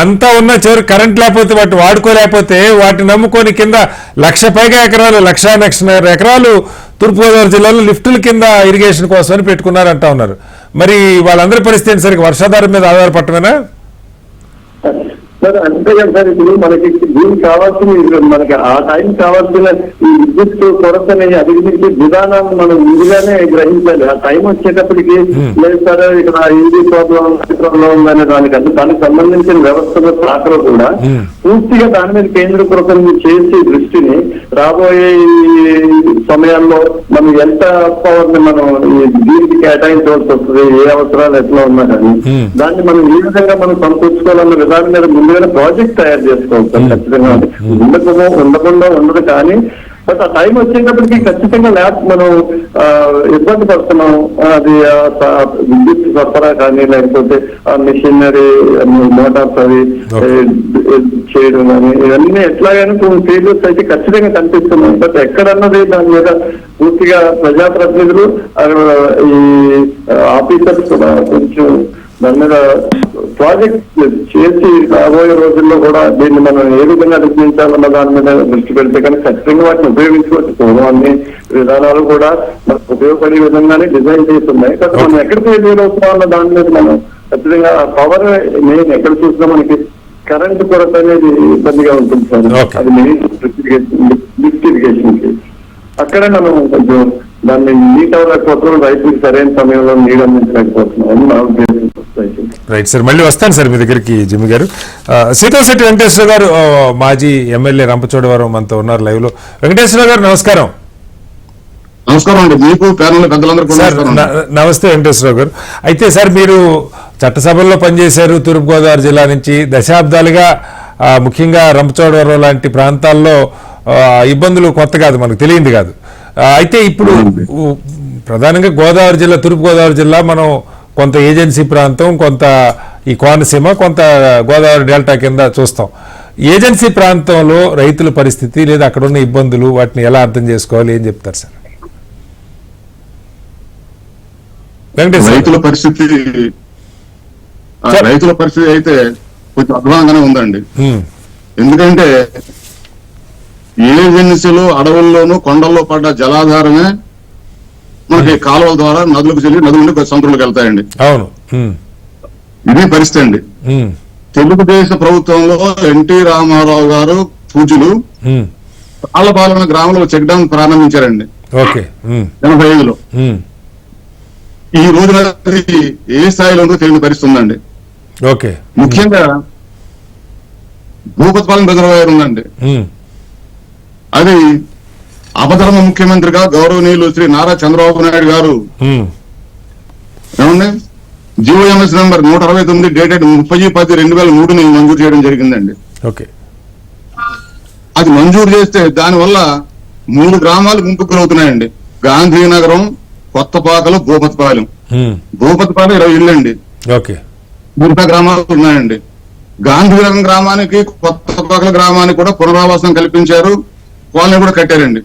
అంతా ఉన్న చివరి కరెంట్ లేకపోతే వాటిని వాడుకోలేకపోతే వాటిని నమ్ముకొని కింద 1,00,000 పైగా ఎకరాలు 1,00,000 ఎకరాలు తూర్పుగోదావరి జిల్లాలో లిఫ్టుల కింద ఇరిగేషన్ కోసమని పెట్టుకున్నారంటా ఉన్నారు. మరి వాళ్ళందరి పరిస్థితి సరిగ్గా వర్షాధారం మీద ఆధారపడటమేనా? సార్ అంతే కదా సార్. ఇప్పుడు మనకి దీనికి కావాల్సిన మనకి ఆ టైం కావాల్సిన ఈ విద్యుత్ కొరతని అధిగమించే విధానాన్ని మనం ముందుగానే గ్రహించాలి. ఆ టైం వచ్చేటప్పటికి లేదు సార్ ఇక్కడ ఇండి ప్రాబ్లం ఉందనే దానికి సంబంధించిన వ్యవస్థల శాఖలో కూడా పూర్తిగా దాని మీద కేంద్రీకృతం చేసి దృష్టిని రాబోయే సమయాల్లో మనం ఎంత పవర్ ని మనం దీనికి కేటాయించవలసి వస్తుంది, ఏ అవసరాలు ఎట్లా ఉన్నా కానీ దాన్ని మనం ఏ విధంగా మనం సమకూర్చుకోవాలన్న విధానం మీద ముందుగానే ప్రాజెక్ట్ తయారు చేసుకోవాలి. ఖచ్చితంగా ఉండకుండా ఉండదు కానీ బట్ ఆ టైం వచ్చేటప్పటికి ఖచ్చితంగా మనం ఇబ్బంది పడుతున్నాం. అది విద్యుత్ సరఫరా కానీ లేకపోతే ఆ మిషనరీ మోటార్స్ అవి చేయడం కానీ ఇవన్నీ ఎట్లాగైనా కొన్ని ఫెయిల్యూర్స్ అయితే ఖచ్చితంగా కనిపిస్తున్నాయి. బట్ ఎక్కడన్నది దాని మీద పూర్తిగా ప్రజాప్రతినిధులు ఈ ఆఫీసర్స్ కూడా కొంచెం దాని మీద ప్రాజెక్ట్ చేసి రాబోయే రోజుల్లో కూడా దీన్ని మనం ఏ విధంగా నిర్మించాలన్న దాని మీద దృష్టి పెడితే కానీ ఖచ్చితంగా వాటిని ఉపయోగించుకోవచ్చు. పూర్వం అన్ని విధానాలు కూడా మనకు ఉపయోగపడే విధంగానే డిజైన్ చేస్తున్నాయి. కానీ మనం ఎక్కడికి ఎదురవుతామన్న దాని మీద మనం ఖచ్చితంగా పవర్ మెయిన్ ఎక్కడ చూసినా మనకి కరెంట్ కొరత అనేది ఇబ్బందిగా ఉంటుంది సార్. అది మెయిన్ లిఫ్ట్ ఇరిగేషన్ కి. అక్కడ మనం కొంచెం దాన్ని నీట్ అవ్వలేకపోతున్నాం, రైతులకు సరైన సమయంలో నీరు అందించలేకపోతున్నాం. నా ఉద్దేశం. రైట్ సార్, మళ్ళీ వస్తాను సార్ మీ దగ్గరికి జిమ్మి గారు. సీతాశెట్టి వెంకటేశ్వర గారు మాజీ ఎమ్మెల్యే రంపచోడవరం మనతో ఉన్నారు లైవ్ లో. వెంకటేశ్వర గారు నమస్కారం. నమస్కారం అండి, మీకు ప్యానల్ పెద్దలందరూ. నమస్తే వెంకటేశ్వరరావు గారు. అయితే సార్ మీరు చట్టసభల్లో పనిచేశారు తూర్పుగోదావరి జిల్లా నుంచి. దశాబ్దాలుగా ముఖ్యంగా రంపచోడవరం లాంటి ప్రాంతాల్లో ఇబ్బందులు కొత్త కాదు, మనకు తెలియంది కాదు. అయితే ఇప్పుడు ప్రధానంగా గోదావరి జిల్లా, తూర్పుగోదావరి జిల్లా మనం కొంత ఏజెన్సీ ప్రాంతం, కొంత ఈ కోనసీమ, కొంత గోదావరి డెల్టా కింద చూస్తాం. ఏజెన్సీ ప్రాంతంలో రైతుల పరిస్థితి లేదా అక్కడ ఉన్న ఇబ్బందులు, వాటిని ఎలా అర్థం చేసుకోవాలి, ఏం చెప్తారు సార్? రైతుల పరిస్థితి అయితే కొంచెం అధ్వానంగానే ఉందండి. ఎందుకంటే ఏజెన్సీలు అడవుల్లోనూ కొండల్లో పడ్డ జలాధారమే మనకి కాలువల ద్వారా నదులకు చెల్లి నదుల నుండి సముద్రంలోకి వెళ్తాయండి. అవును, ఇది పరిస్థితి అండి. తెలుగుదేశం ప్రభుత్వంలో ఎన్టీ రామారావు గారు పూజలు తాళ్లపాలెం గ్రామంలో చెక్ డ్యాం ప్రారంభించారండి 85లో. ఈ రోజున ఏ స్థాయిలో ఉందో తెలియని పరిస్థితి ఉందండి. ముఖ్యంగా భూపతిపాలెం రిజర్వాయర్ ఉందండి. అది అపధర్మ ముఖ్యమంత్రిగా గౌరవనీయులు శ్రీ నారా చంద్రబాబు నాయుడు గారు ఏమండి జిఓఎంఎస్ నంబర్ 169 డేటెడ్ 30/10/2003 మంజూరు చేయడం జరిగిందండి. అది మంజూరు చేస్తే దానివల్ల 3 గ్రామాలు ముంపుకు గురవుతున్నాయండి. గాంధీనగరం, కొత్తపాకలు, భూపతిపాలెం. భూపతిపాలెం 20 ఇళ్ళండి, 30 గ్రామాలు ఉన్నాయండి. గాంధీనగరం గ్రామానికి, కొత్తపాకల గ్రామానికి కూడా పునరావాసం కల్పించారు, కాలనీ కూడా కట్టారండి.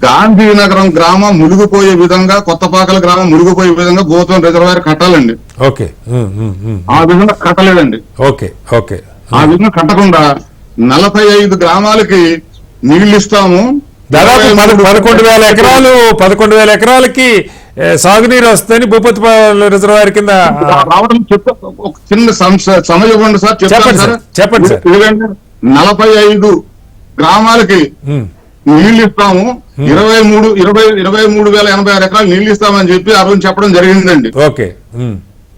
గాంధీనగరం గ్రామం మునిగిపోయే విధంగా, కొత్తపాకల గ్రామం మునిగిపోయే విధంగా భూతం రిజర్వాయర్ కట్టాలండి. ఆ విధంగా కట్టలేదండి. ఆ విధంగా కట్టకుండా 45 గ్రామాలకి నీళ్లు ఇస్తాము. దాదాపు 11,000 ఎకరాలకి సాగునీరు వస్తుందని భూపతిపాలెం రిజర్వాయర్ కింద రావడం ఒక చిన్న సమయం ఇవ్వండి సార్, చెప్పండి సార్. 45 గ్రామాలకి నీళ్లు ఇస్తాము, 23,086 ఎకరాలు నీళ్లు ఇస్తామని చెప్పి ఆ రోజు చెప్పడం జరిగిందండి.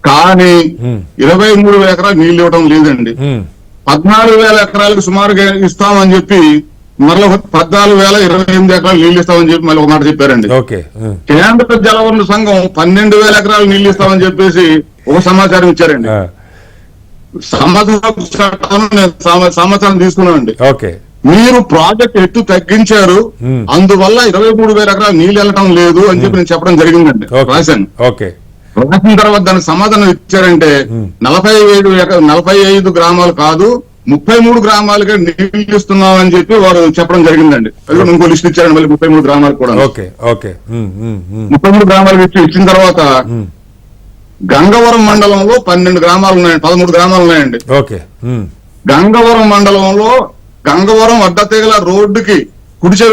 కానీ 23,000 ఎకరాలు నీళ్లు ఇవ్వడం లేదండి. 14,000 ఎకరాలకు సుమారుగా ఇస్తామని చెప్పి మరలా 14,028 ఎకరాలు నీళ్లు ఇస్తామని చెప్పి మళ్ళీ ఒక మాట చెప్పారండి. కేంద్ర జలవనరుల సంఘం 12,000 ఎకరాలు నీళ్లు ఇస్తామని చెప్పేసి ఒక సమాచారం ఇచ్చారండి. సమాచారం తీసుకున్నామండి. మీరు ప్రాజెక్ట్ ఎత్తు తగ్గించారు, అందువల్ల 23,000 ఎకరాలు నీళ్లు వెళ్ళటం లేదు అని చెప్పి నేను చెప్పడం జరిగిందండి. రాశాను. రాసిన తర్వాత దానికి సమాధానం ఇచ్చారంటే 45 గ్రామాలు కాదు, 33 గ్రామాలుగా నీళ్లు ఇస్తున్నాం అని చెప్పి వారు చెప్పడం జరిగిందండి. ఇంకో లిస్ట్ ఇచ్చారండి మళ్ళీ 33 గ్రామాలు కూడా. 33 గ్రామాలకు ఇచ్చిన తర్వాత గంగవరం మండలంలో 12 గ్రామాలు ఉన్నాయండి, 13 గ్రామాలు ఉన్నాయండి. గంగవరం మండలంలో గంగవరం అడ్డతీగల రోడ్డుకి కుడిచే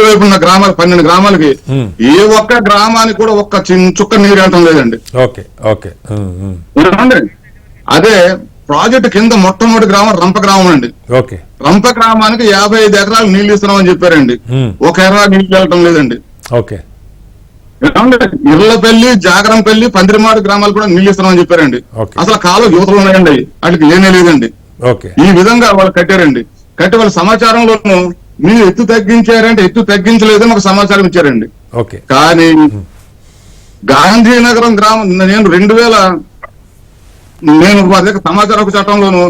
వైపు ఉన్న గ్రామాలు 12 గ్రామాలకి ఏ ఒక్క గ్రామానికి కూడా ఒక్క చుక్క నీరు వెళ్ళటం లేదండి. అదే ప్రాజెక్టు కింద మొట్టమొదటి గ్రామం రంప గ్రామం అండి. రంప గ్రామానికి 55 ఎకరాలు నీళ్లు ఇస్తున్నామని చెప్పారండి, 1 ఎకరా నీళ్లు వెళ్ళటం లేదండి. ఇళ్లపల్లి, జాగరంపల్లి, పందిరిమాడు గ్రామాలు కూడా నీళ్లు ఇస్తున్నామని చెప్పారండి. అసలు కాలం యువతలు ఉన్నాయండి, వాటికి లేనే లేదండి. ఈ విధంగా వాళ్ళు కట్టారండి. కట్టి వాళ్ళ సమాచారంలోనూ మీరు ఎత్తు తగ్గించారంటే ఎత్తు తగ్గించలేదని ఒక సమాచారం ఇచ్చారండి. కానీ గాంధీనగరం గ్రామం నేను వారి దగ్గర సమాచార చట్టంలోను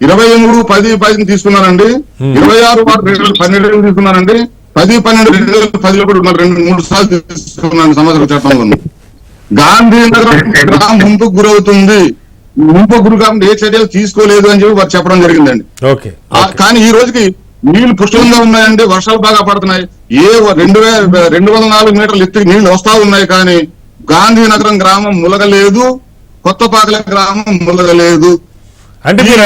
23/10/10 తీసుకున్నానండి, 26/12 తీసుకున్నానండి, 10/12/2010 కూడా 2-3 సార్లు తీసుకున్నాను సమాచార చట్టంలోను. గాంధీనగరం గ్రామం ముంపుకు గురవుతుంది, ముంపు గురి కాబట్టి ఏ చర్యలు తీసుకోలేదు అని చెప్పి వారు చెప్పడం జరిగిందండి. కానీ ఈ రోజుకి నీళ్లు పుష్కలంగా ఉన్నాయండి, వర్షాలు బాగా పడుతున్నాయి. 204 మీటర్ల ఎత్తుకి నీళ్లు వస్తా ఉన్నాయి, కానీ గాంధీనగరం గ్రామం ములగలేదు, కొత్తపాకల గ్రామం ములగలేదు. అంటే మీరు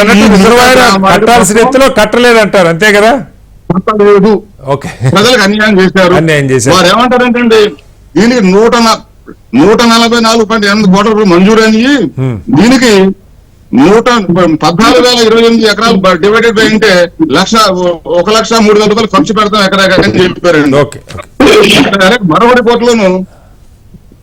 కట్టాల్సిన ఎత్తులో కట్టలేదంటారు, అంతే కదా? కట్టలేదు, ప్రజలకు అన్యాయం చేశారు. వారు ఏమంటారంటే దీనికి 144.8 కోట్ల రూపాయలు మంజూరు అని, దీనికి 114,028 ఎకరాలు డివైడెడ్ బై అంటే 1,03,000 రూపాయలు ఖర్చు పెడతాం ఎకరాకని చెప్పారండి. మరో రిపోర్ట్లోను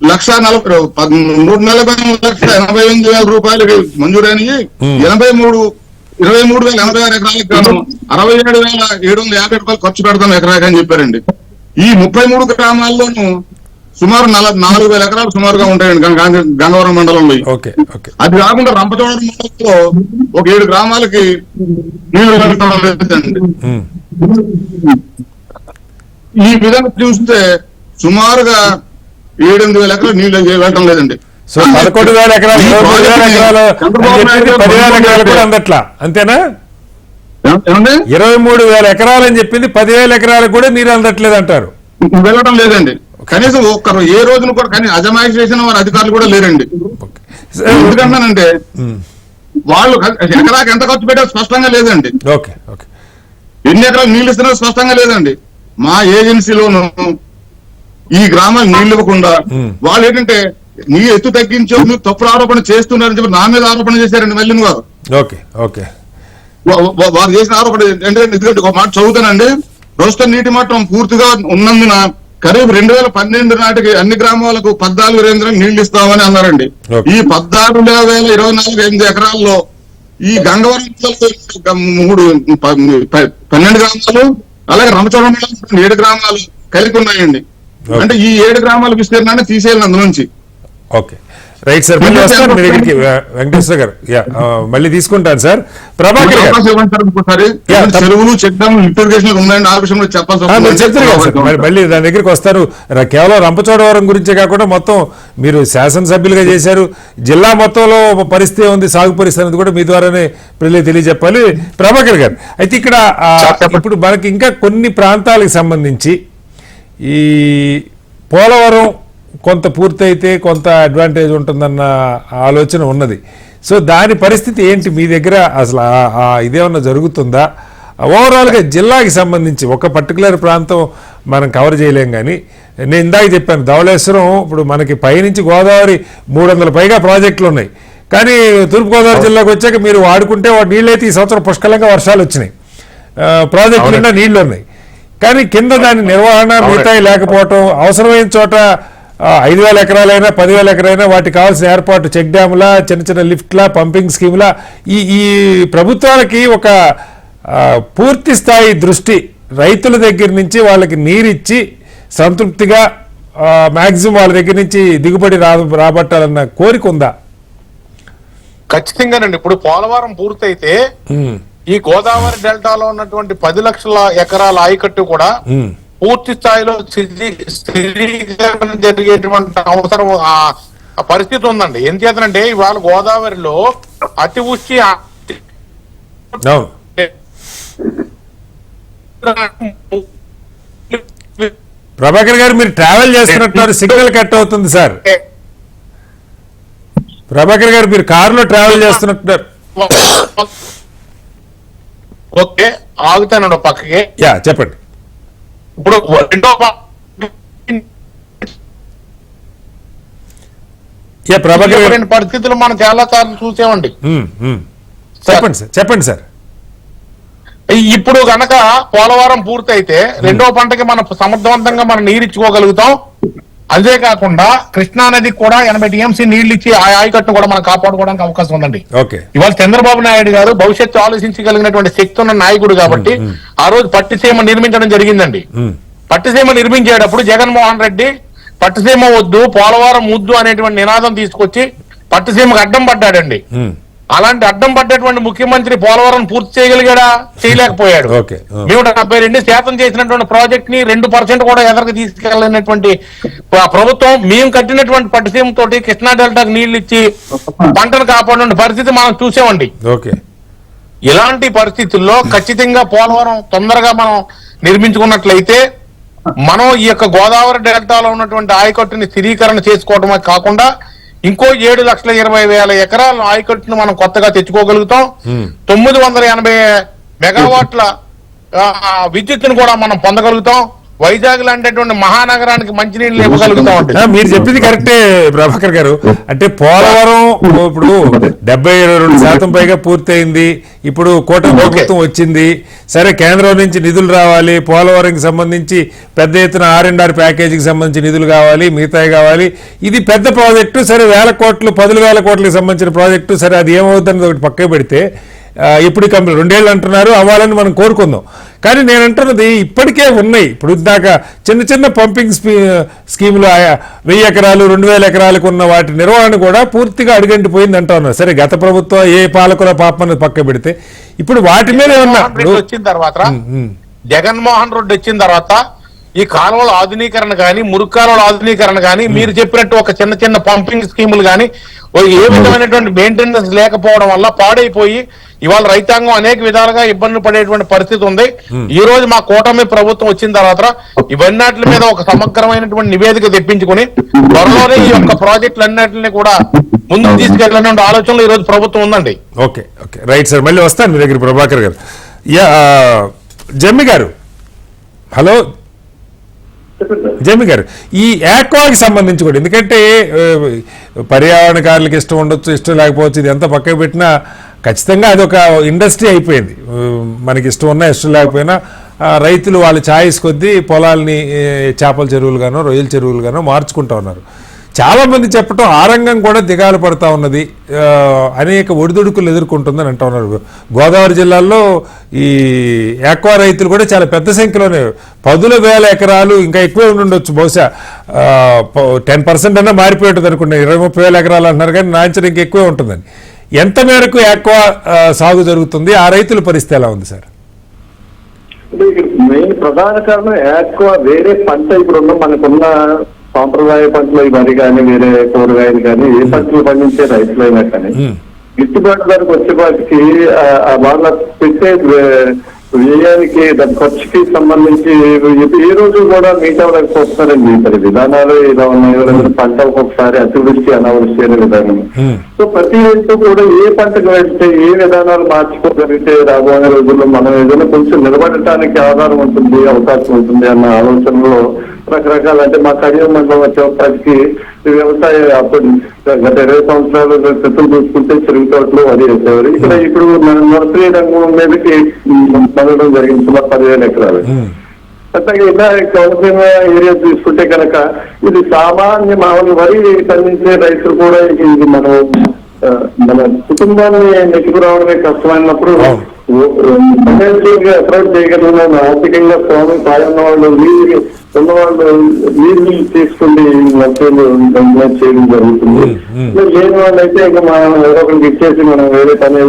1,40,148,000 రూపాయలకి మంజూరైనవి 23,086 ఎకరాలకు గాను 67,750 రూపాయలు ఖర్చు పెడతాం ఎకరాకని చెప్పారండి. ఈ 33 గ్రామాల్లోనూ సుమారు 4,000 ఎకరాలు సుమారుగా ఉంటాయండి గంగవరం మండలంలో. అది కాకుండా రంపచోడవరం మండలంలో ఒక 7 గ్రామాలకి నీళ్లు పెట్టడం లేదండి. ఈ విధంగా చూస్తే సుమారుగా 7,000-8,000 ఎకరాలు నీళ్లు వెళ్ళటం లేదండి. సో 11,000 ఎకరాలు 10,000 ఎకరాలు కూడా అందట్లా, అంతేనా? 23,000 ఎకరాలు అని చెప్పింది 10,000 ఎకరాలకు కూడా నీరు అందట్లేదు అంటారు. వెళ్ళడం లేదండి. కనీసం ఒక్కరు ఏ రోజున కూడా కానీ అజమాయిషి చేసిన వారి అధికారులు కూడా లేరండి. ఎందుకంటానంటే వాళ్ళు ఎకరాకి ఎంత ఖర్చు పెట్టారు స్పష్టంగా లేదండి. ఎన్ని ఎకరాలు నీళ్లు ఇస్తున్నారో స్పష్టంగా లేదండి. మా ఏజెన్సీలోను ఈ గ్రామాలు నీళ్లు ఇవ్వకుండా వాళ్ళు ఏంటంటే నీ ఎత్తు తగ్గించో మీరు తప్పుడు ఆరోపణ చేస్తున్నారని చెప్పి నా మీద ఆరోపణ చేశారండి మల్లిన్ గారు. వారు చేసిన ఆరోపణ ఎందుకంటే ఒక మాట చదువుతానండి. ప్రస్తుతం నీటి మట్టం పూర్తిగా ఉన్నందున కరీబ్ 2012 నాటికి అన్ని గ్రామాలకు 14,000 నీళ్లు ఇస్తామని అన్నారండి. ఈ 14,024 ఎకరాల్లో ఈ గంగవరం 12 గ్రామాలు అలాగే రంపచోడవరం 7 గ్రామాలు కలిపి ఉన్నాయండి. అంటే ఈ 7 గ్రామాల విస్తీర్ణాన్ని తీసేయాలి అందులోంచి. రైట్ సార్, మళ్ళీ వస్తాను మీ దగ్గరికి వెంకటేశ్వర గారు. మళ్ళీ తీసుకుంటాను సార్. ప్రభాకర్ గారు చెరువులు చెక్ డ్యామ్ లిఫ్టిగేషన్ ఉన్నాయండి. ఆ విషయంలో చెప్పాల్సి చెప్తారు కదా సార్, మళ్ళీ దాని దగ్గరికి వస్తారు. కేవలం రంపచోడవరం గురించే కాకుండా మొత్తం మీరు శాసనసభ్యులుగా చేశారు, జిల్లా మొత్తంలో పరిస్థితి ఉంది, సాగు పరిస్థితి అనేది కూడా మీ ద్వారానే తెలియజెప్పాలి. ప్రభాకర్ గారు, అయితే ఇక్కడ ఇప్పుడు మనకి ఇంకా కొన్ని ప్రాంతాలకు సంబంధించి ఈ పోలవరం కొంత పూర్తయితే కొంత అడ్వాంటేజ్ ఉంటుందన్న ఆలోచన ఉన్నది. సో దాని పరిస్థితి ఏంటి మీ దగ్గర? అసలు ఇదేమన్నా జరుగుతుందా? ఓవరాల్గా జిల్లాకి సంబంధించి ఒక పర్టికులర్ ప్రాంతం మనం కవర్ చేయలేం. కానీ నేను ఇందాక చెప్పాను, ధవళేశ్వరం ఇప్పుడు మనకి పైనుంచి గోదావరి 300 పైగా ప్రాజెక్టులు ఉన్నాయి. కానీ తూర్పుగోదావరి జిల్లాకు వచ్చాక మీరు వాడుకుంటే నీళ్ళైతే ఈ సంవత్సరం పుష్కలంగా వర్షాలు వచ్చినాయి, ప్రాజెక్టులు నిండా నీళ్లు ఉన్నాయి. కానీ కింద దాని నిర్వహణ మిగతాయి లేకపోవటం, అవసరమైన చోట 5,000 ఎకరాలైనా 10,000 ఎకరైనా వాటికి కావాల్సిన ఏర్పాటు చెక్ డ్యాములా, చిన్న చిన్న లిఫ్ట్లా, పంపింగ్ స్కీమ్లా, ఈ ప్రభుత్వాలకి ఒక పూర్తి స్థాయి దృష్టి రైతుల దగ్గర నుంచి వాళ్ళకి నీరిచ్చి సంతృప్తిగా మాక్సిమం వాళ్ళ దగ్గర నుంచి దిగుబడి రాబట్టాలన్న కోరిక ఉందా? ఖచ్చితంగానండి. ఇప్పుడు పోలవరం పూర్తయితే ఈ గోదావరి డెల్టాలో ఉన్నటువంటి 10 లక్షల ఎకరాల ఆయకట్టు కూడా పూర్తి స్థాయిలో స్థిరీకరణ జరిగేటువంటి అవసరం పరిస్థితి ఉందండి. ఏం చేతనంటే ఇవాళ గోదావరిలో అతివృష్టి ప్రభాకర్ గారు మీరు ట్రావెల్ చేస్తున్నట్టు సిగ్నల్ కట్ అవుతుంది సార్. ప్రభాకర్ గారు మీరు కారులో ట్రావెల్ చేస్తున్నట్టు. ఓకే, ఆగుతానండి పక్కకి. చెప్పండి. ఇప్పుడు రెండో పరిస్థితులు మనం చాలా సార్లు చూసామండి. చెప్పండి సార్. ఇప్పుడు గనక పోలవరం పూర్తయితే రెండో పంటకి మనం సమర్థవంతంగా మనం నీరిచ్చుకోగలుగుతాం. అంతేకాకుండా కృష్ణా నదికి కూడా 80 టీఎంసీ నీళ్లు ఇచ్చి ఆ ఆయకట్టును కూడా మనం కాపాడుకోవడానికి అవకాశం ఉందండి. ఇవాళ చంద్రబాబు నాయుడు గారు భవిష్యత్తు ఆలోచించగలిగినటువంటి శక్తి ఉన్న నాయకుడు కాబట్టి ఆ రోజు పట్టిసీమ నిర్మించడం జరిగిందండి. పట్టిసీమ నిర్మించేటప్పుడు జగన్మోహన్ రెడ్డి పట్టిసీమ వద్దు పోలవరం ముద్దు అనేటువంటి నినాదం తీసుకొచ్చి పట్టిసీమకు అడ్డం పడ్డాడండి. అలాంటి అడ్డం పడ్డటువంటి ముఖ్యమంత్రి పోలవరం పూర్తి చేయగలిగాడా? చేయలేకపోయాడు. 72% చేసినటువంటి ప్రాజెక్ట్ ని 2% కూడా ఎదరికి తీసుకెళ్లినటువంటి ప్రభుత్వం మేము కట్టినటువంటి పట్టిసీమ తోటి కృష్ణా డెల్టాకు నీళ్లు ఇచ్చి పంటను కాపాడిన పరిస్థితి మనం చూసామండి. ఇలాంటి పరిస్థితుల్లో ఖచ్చితంగా పోలవరం తొందరగా మనం నిర్మించుకున్నట్లయితే మనం ఈ యొక్క గోదావరి డెల్టాలో ఉన్నటువంటి ఆయకట్టుని స్థిరీకరణ చేసుకోవడమే కాకుండా ఇంకో 7,20,000 ఎకరాల ఆయకట్టును మనం కొత్తగా తెచ్చుకోగలుగుతాం. 980 మెగావాట్ల విద్యుత్తును కూడా మనం పొందగలుగుతాం. వైజాగ్ లాంటిటువంటి మహానగరానికి మంచినీళ్ళు ఇవ్వగలుగుతామండి. మీరు చెప్పింది కరెక్టే ప్రభాకర్ గారు. అంటే పోలవరం ఇప్పుడు 72% పైగా పూర్తయింది. ఇప్పుడు కూటమి ప్రభుత్వం వచ్చింది. సరే, కేంద్రం నుంచి నిధులు రావాలి, పోలవరంకి సంబంధించి పెద్ద ఎత్తున R&R ప్యాకేజీకి సంబంధించి నిధులు కావాలి, మిగతాయి కావాలి. ఇది పెద్ద ప్రాజెక్టు. సరే, 1000 కోట్లు 10,000 కోట్లకు సంబంధించిన ప్రాజెక్టు. సరే, అది ఏమవుతుందని ఒకటి పక్కకు పెడితే ఇప్పుడు కంప్లీట్ 2 ఏళ్ళు అంటున్నారు, అవ్వాలని మనం కోరుకుందాం. కానీ నేను అంటున్నది ఇప్పటికే ఉన్నాయి. ఇప్పుడు దాకా చిన్న చిన్న పంపింగ్ స్కీములు 1000 ఎకరాలు 2000 ఎకరాలకు ఉన్న వాటి నిర్వహణ కూడా పూర్తిగా అడుగంటిపోయింది అంటా ఉన్నారు. సరే, గత ప్రభుత్వం ఏ పాలకుల పాపని పక్క పెడితే ఇప్పుడు వాటి మీద వచ్చిన తర్వాత జగన్మోహన్ రెడ్డి వచ్చిన తర్వాత ఈ కాలువల ఆధునీకరణ కానీ, మురుగు కాలువల ఆధునీకరణ కానీ, మీరు చెప్పినట్టు ఒక చిన్న చిన్న పంపింగ్ స్కీములు కానీ ఏ విధమైనటువంటి మెయింటెనెన్స్ లేకపోవడం వల్ల పాడైపోయి ఇవాళ రైతాంగం అనేక విధాలుగా ఇబ్బందులు పడేటువంటి పరిస్థితి ఉంది. ఈ రోజు మా కూటమి ప్రభుత్వం వచ్చిన తర్వాత ఇవన్నిటి మీద ఒక సమగ్రమైనటువంటి నివేదిక తెప్పించుకుని త్వరలోనే ఈ యొక్క ప్రాజెక్టులన్నింటినీ కూడా ముందుకు తీసుకెళ్లాలనే ఆలోచనలో ఈ రోజు ప్రభుత్వం ఉందండి. ఓకే, రైట్ సార్, మళ్ళీ వస్తాను మీ దగ్గర ప్రభాకర్ గారు. జమ్మి గారు, హలో జమ్మి గారు, ఈ ఆక్వాకి సంబంధించి కూడా, ఎందుకంటే పర్యావరణకారులకు ఇష్టం ఉండొచ్చు, ఇష్టం లేకపోవచ్చు, ఇది ఎంత పక్కకు పెట్టినా ఖచ్చితంగా అది ఒక ఇండస్ట్రీ అయిపోయింది. మనకి ఇష్టం ఉన్నా ఇష్టం లేకపోయినా రైతులు వాళ్ళ ఛాయిస్ కొద్దీ పొలాల్ని చేపల చెరువులుగానో రొయ్యల చెరువులుగానో మార్చుకుంటా ఉన్నారు. చాలామంది చెప్పటం ఆ రంగం కూడా దిగాలు పడతా ఉన్నది, అనేక ఒడిదుడుకులు ఎదుర్కొంటుందని అంటూ ఉన్నారు. గోదావరి జిల్లాలో ఈ ఆక్వా రైతులు కూడా చాలా పెద్ద సంఖ్యలోనే 10,000 ఎకరాలు, ఇంకా ఎక్కువే ఉండొచ్చు, బహుశా 10% అన్నా మారిపోయి ఉంటుంది అనుకుంటే. 20,000-30,000 ఎకరాలు అంటున్నారు, కానీ నా అంచనా ఇంకా ఎక్కువే ఉంటుందని. ఎంత మేరకు ఆక్వా సాగు జరుగుతుంది, ఆ రైతుల పరిస్థితి ఎలా ఉంది సార్? మెయిన్ ప్రధాన కారణం ఆక్వా వేరే పంట ఇప్పుడున్న మనకున్న సాంప్రదాయ పంటలు వరి కానీ, వేరే కూరగాయలు కానీ, ఏ పంటలు పండించే రైతులైనా కానీ గిట్టుబాటు ధరకు వచ్చేపాటికి వాళ్ళ పెట్టే వ్యయానికి దాని ఖర్చుకి సంబంధించి ఏ రోజు కూడా మీట్ అవ్వలేకపోతున్నారండి. మరి విధానాలు ఇలా ఉన్నాయి. పంట ఒక్కొక్కసారి అతివృష్టి అనావృష్టి అనే విధానం. సో ప్రతి రైతు కూడా ఏ పంటకు వెళ్తే ఏ విధానాలు మార్చుకోగలిగితే రాబోయే రోజుల్లో మనం ఏదైనా కొంచెం నిలబడటానికి ఆధారం ఉంటుంది, అవకాశం ఉంటుంది అన్న ఆలోచనలో రకరకాల, అంటే మా కడియం మండలం వచ్చేప్పటికి వ్యవసాయ అప్పుడు గత 20 సంవత్సరాలు క్రితం చూసుకుంటే చెరుకు తోటలు వరి వేసేవారు. ఇప్పుడు నర్సరీ రంగం మీదకి మొదలడం జరిగింది, సుమారు 10,000 ఎకరాలు. అట్లాగే ఇలా కోనసీమ ఏరియా చూసుకుంటే కనుక ఇది సామాన్య మామూలు వరి పండించే రైతులు కూడా ఇది మన కుటుంబాన్ని నెట్టుకురావడమే కష్టమైనప్పుడు అప్రోచ్ చేయగలిగిన ఆర్థికంగా స్వామి సాయం వాళ్ళు ఉన్నవాళ్ళు నీళ్ళు తీసుకుని లక్ష్యాలు చేయడం జరుగుతుంది. లేని వాళ్ళు అయితే ఇంకా మనం ఎవరో ఒకరికి ఇచ్చేసి మనం వేరే పని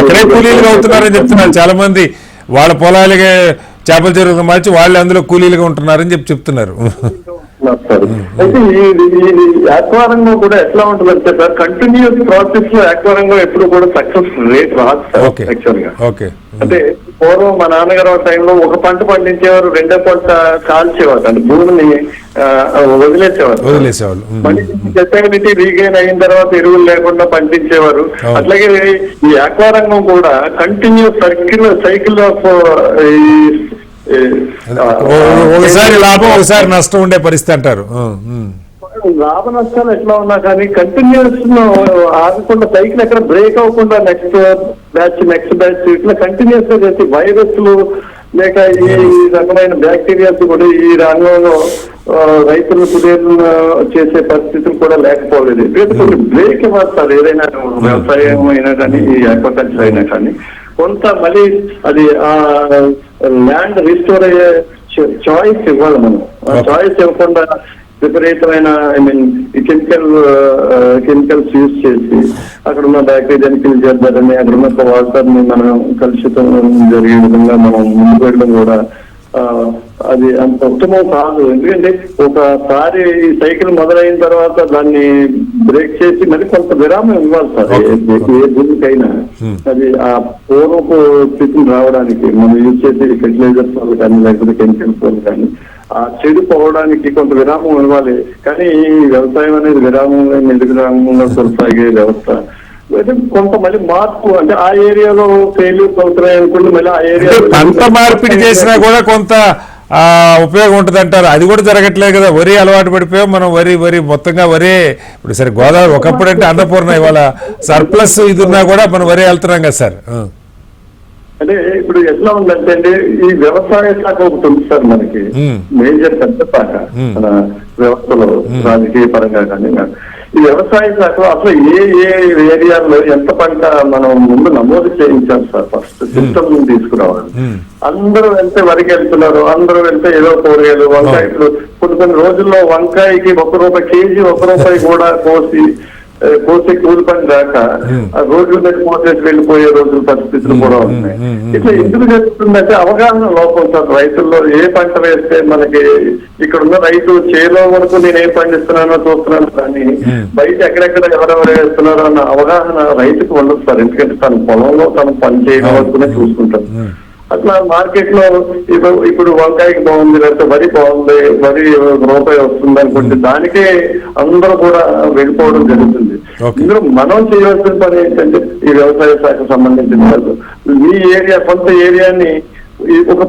అక్కడే కూలీలుగా అవుతున్నారని చెప్తున్నారు చాలా మంది. వాళ్ళ పొలాలకే చేపల చెరువులు మార్చి వాళ్ళే అందులో కూలీలుగా ఉంటున్నారని చెప్తున్నారు. అయితే ఈ ఆక్వారంగం కూడా ఎట్లా ఉంటుందంటే సార్, కంటిన్యూస్ ప్రాసెస్ లో ఆక్వారంగం ఎప్పుడు కూడా సక్సెస్ రేట్ రాదు సార్. యాక్చువల్ గా అంటే పూర్వం మా నాన్నగారు టైంలో ఒక పంట పండించేవారు, రెండో పంట కాల్చేవారు, అంటే భూమిని వదిలేసేవారు. మళ్ళీ సస్టైనిటీ రీగైన్ అయిన తర్వాత ఎరువులు లేకుండా పండించేవారు. అట్లాగే ఈ ఆక్వారంగం కూడా కంటిన్యూస్ సైకిల్ ఆఫ్ ఒకసారి లాభం ఒకసారి నష్టం ఉండే పరిస్థితి అంటారు. లాభ నష్టాలు ఎట్లా ఉన్నా కానీ కంటిన్యూస్ ఆగకుండా సైకిల్ ఎక్కడ బ్రేక్ అవ్వకుండా నెక్స్ట్ బ్యాచ్ ఇట్లా కంటిన్యూస్ గా చేసి వైరస్లు లేక ఈ రకమైన బ్యాక్టీరియాస్ కూడా ఈ రంగంలో రైతులు కుదేలు చేసే పరిస్థితులు కూడా లేకపోలేదు. ఎందుకంటే కొన్ని బ్రేక్ ఇవ్వాలి ఏదైనా వ్యవసాయం అయినా కానీ ఈ అగ్రికల్చర్ అయినా కానీ కొంత మళ్ళీ అది ల్యాండ్ రిస్టోర్ అయ్యే చాయిస్ ఇవ్వాలి. మనం ఆ చాయిస్ ఇవ్వకుండా విపరీతమైన ఈ కెమికల్స్ యూజ్ చేసి అక్కడ ఉన్న బ్యాక్టీరియాని కిల్ చేద్దారని, అక్కడ ఉన్న వాటర్ ని మనం కలుషితం జరిగే విధంగా మనం ముందుకు వెళ్ళడం కూడా అది అంత ఉత్తమం కాదు. ఎందుకంటే ఒకసారి ఈ సైకిల్ మొదలైన తర్వాత దాన్ని బ్రేక్ చేసి మరి కొంత విరామం ఇవ్వాలి సార్. ఏ భూమికైనా అది ఆ పూర్వపు స్థితిని రావడానికి మనం యూజ్ చేసే ఫెర్టిలైజర్స్ వల్ల కానీ లేకపోతే కెమికల్స్ వల్ల కానీ ఆ చెడు పోవడానికి కొంత విరామం ఇవ్వాలి. కానీ ఈ వ్యవసాయం అనేది నిర్విరామంగా కొనసాగే వ్యవస్థ. కొంత మళ్ళీ మార్పు అంటే ఆ ఏరియాలో ఫెయిల్యూర్స్ అవుతున్నాయి అనుకోండి, మళ్ళీ ఆ ఏరియా పంట మార్పిడి చేసినా కూడా కొంత ఉపయోగం ఉంటుంది అంటారు. అది కూడా జరగట్లేదు కదా. వరి అలవాటు పడిపోయాం మనం. వరి మొత్తంగా వరే. ఇప్పుడు సరే గోదావరి ఒకప్పుడు అంటే అన్నపూర్ణ, ఇవాళ సర్ప్లస్ ఇది ఉన్నా కూడా మనం వరే వెళ్తున్నాం కదా సార్. అంటే ఇప్పుడు ఎట్లా ఉందంటే అండి, ఈ వ్యవసాయ శాఖ ఒకటి ఉంది సార్ మనకి, మేజర్ పెద్ద శాఖ మన వ్యవస్థలో, రాజకీయ పరంగా కానీ. ఈ వ్యవసాయ శాఖలో అసలు ఏ ఏరియాలో ఎంత పంట మనం ముందు నమోదు చేయించాలి సార్. ఫస్ట్ సిస్టమ్ తీసుకురావాలి. అందరూ వెళ్తే వరికి వెళ్తున్నారు, అందరూ వెళ్తే ఏదో కూరగాయలు, వంకాయలు. కొన్ని రోజుల్లో వంకాయకి ₹1 కేజీ, ₹1 కూడా కోసే కూలి పని రాక రోడ్ల మీద కోసేసి వెళ్ళిపోయే రోజుల పరిస్థితులు కూడా ఉన్నాయి. ఇట్లా ఎందుకు జరుగుతుందంటే అవగాహన లోపం సార్. రైతుల్లో ఏ పంట వేస్తే మనకి, ఇక్కడ ఉన్న రైతు చేలో వరకు నేను ఏం పండిస్తున్నానో చూస్తున్నాను, కానీ బయట ఎక్కడెక్కడ ఎవరెవరు వేస్తున్నారో అన్న అవగాహన రైతుకు ఉండదు సార్. ఎందుకంటే తన పొలంలో తను పని చేయడం వరకునే చూసుకుంటారు. అట్లా మార్కెట్ లో ఇప్పుడు వంకాయకి బాగుంది, లేకపోతే వరి బాగుంది, వరి ₹1 వస్తుంది అనుకుంటే దానికే అందరూ కూడా వెళ్ళిపోవడం జరుగుతుంది. ఇందులో మనం చేయవలసిన పని ఏంటంటే, ఈ వ్యవసాయ శాఖకు సంబంధించిన వాళ్ళు ఈ ఏరియా, కొంత ఏరియాని ఒక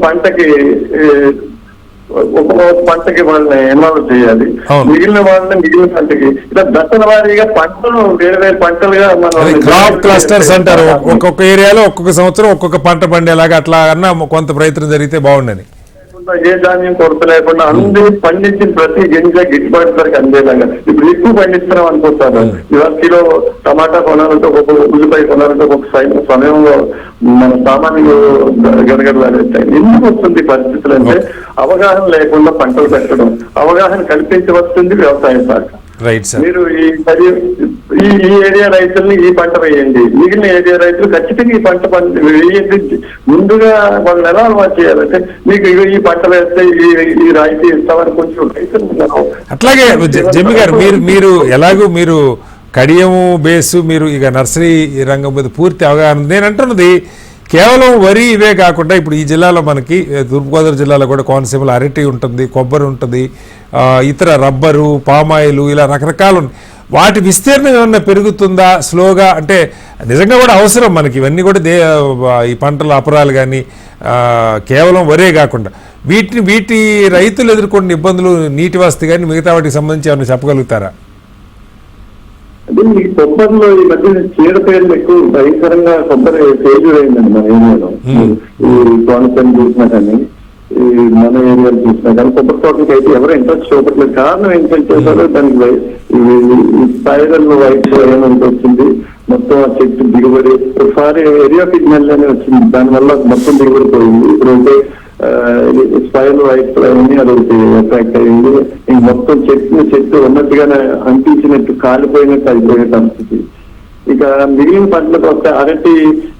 పంటకి వాళ్ళని ఇన్వాల్వ్ చేయాలి, మిగిలిన వాళ్ళని మిగిలిన పంటకి. ఇలా దశల వారీగా పంటలు వేరే పంటలుగా మనం క్రాప్ క్లస్టర్స్ అంటారు. ఒక్కొక్క ఏరియాలో ఒక్కొక్క సంవత్సరం ఒక్కొక్క పంట పండేలాగా అట్లా అన్నా కొంత ప్రయత్నం జరిగితే బాగుండని. ఏ ధాన్యం కొరత లేకుండా అందరూ పండించిన ప్రతి గింజ గిట్టుబాటు ధరకు అందేలాగా. ఇప్పుడు ఎక్కువ పండిస్తున్నాం అనుకుంటారు. ఇవాళ కిలో టమాటా కొనాలంటే, ఒక్కొక్క ఉల్లిపాయ కొనాలంటే ఒక్కొక్క సమయంలో మన సామాన్యులు గడగడలాడేస్తాయి. ఎందుకు వస్తుంది పరిస్థితులు అంటే అవగాహన లేకుండా పంటలు పెట్టడం. అవగాహన కల్పించవలసింది వ్యవసాయ శాఖ. మీరు ఈ ఏరియా రైతుల్ని ఈ పంట వేయండి, మిగిలిన ఏరియా రైతులు ఖచ్చితంగా ఈ పంట వేయండి. ముందుగా వాళ్ళని ఎలా అలవాటు చేయాలంటే, మీకు ఈ పంట వేస్తే ఈ రాయితీ ఇస్తామని కొంచెం రైతులు. అట్లాగే జమ్మి గారు, మీరు ఎలాగూ మీరు కడియము బేసు, మీరు ఇక నర్సరీ రంగం మీద పూర్తి అవగాహన. నేను అంటున్నది కేవలం వరి ఇవే కాకుండా ఇప్పుడు ఈ జిల్లాలో మనకి తూర్పుగోదావరి జిల్లాలో కూడా కోనసీమలో అరటి ఉంటుంది, కొబ్బరి ఉంటుంది, ఇతర రబ్బరు, పామాయిలు, ఇలా రకరకాలు. వాటి విస్తీర్ణం ఏమన్నా పెరుగుతుందా స్లోగా? అంటే నిజంగా కూడా అవసరం మనకి ఇవన్నీ కూడా. ఈ పంటల అపరాలు కానీ కేవలం వరే కాకుండా వీటి రైతులు ఎదుర్కొన్న ఇబ్బందులు, నీటి వసతి కానీ మిగతా వాటికి సంబంధించి ఏమన్నా చెప్పగలుగుతారా? అదే ఈ కొబ్బరిలో ఈ మధ్య చీడపేర్లు ఎక్కువ భయంకరంగా కొబ్బరి ఫెయిల్యూర్ అయిందండి మన ఏరియాలో. ఈ కోనసీమ చూసినా కానీ, ఈ మన ఏరియాలో చూసినా కానీ కొబ్బరి తోటలకి అయితే ఎవరు ఇంట్రెస్ట్ చూపట్లేదు. కారణం ఏంటంటే దానికి స్పైరల్ వైట్ ఏమైనా వచ్చింది, మొత్తం ఆ చెట్టు దిగుబడి ఒకసారి ఏరియా పిగ్మెంట్ అని వచ్చింది, దానివల్ల మొత్తం దిగుబడి పోయింది. ఇప్పుడు స్పైరల్ వైట్ అయింది, అదొకటి ఎఫెక్ట్ అయింది. ఇంక మొత్తం చెట్టు ఉన్నట్టుగానే అంటించినట్టు కాలిపోయినట్టు అయిపోయే పరిస్థితి. ఇక మిగిలిన పంటలకు వస్తే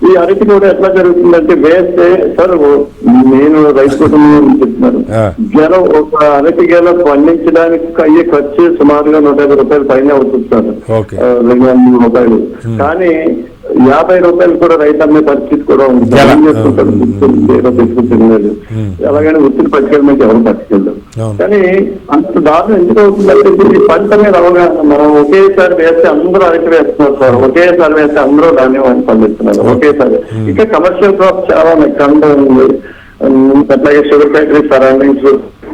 ఈ అరటి కూడా ఎట్లా జరుగుతుందంటే, వేస్తే సార్ నేను రైతు కుటుంబం చెప్తున్నాను, గెల ఒక అరటి గెల పండించడానికి అయ్యే ఖర్చు సుమారుగా ₹150 పైన అవుతుంది సార్, ₹200. కానీ ₹50 కూడా రైతు అమ్మే పరిస్థితి కూడా ఉంది. ఏం చేసుకుంటారు, తెచ్చుకుంటున్నారు. అలాగని వృత్తిని పట్టుకెళ్ళడానికి ఎవరు పట్టుకెళ్ళారు. కానీ అంత దారుణం ఎందుకు అవుతుందంటే, ఈ పంట మీద అవగాహన. మనం ఒకేసారి వేస్తే అందరూ అరటి వేస్తున్నారు సార్, ఒకేసారి వేస్తే అందరూ ధాన్యం పండిస్తున్నారు ఒకేసారి. ఇంకా కమర్షియల్ క్రాప్స్ చాలా కండ ఉంది, అట్లాగే షుగర్ ఫ్యాక్టరీ సరౌండింగ్స్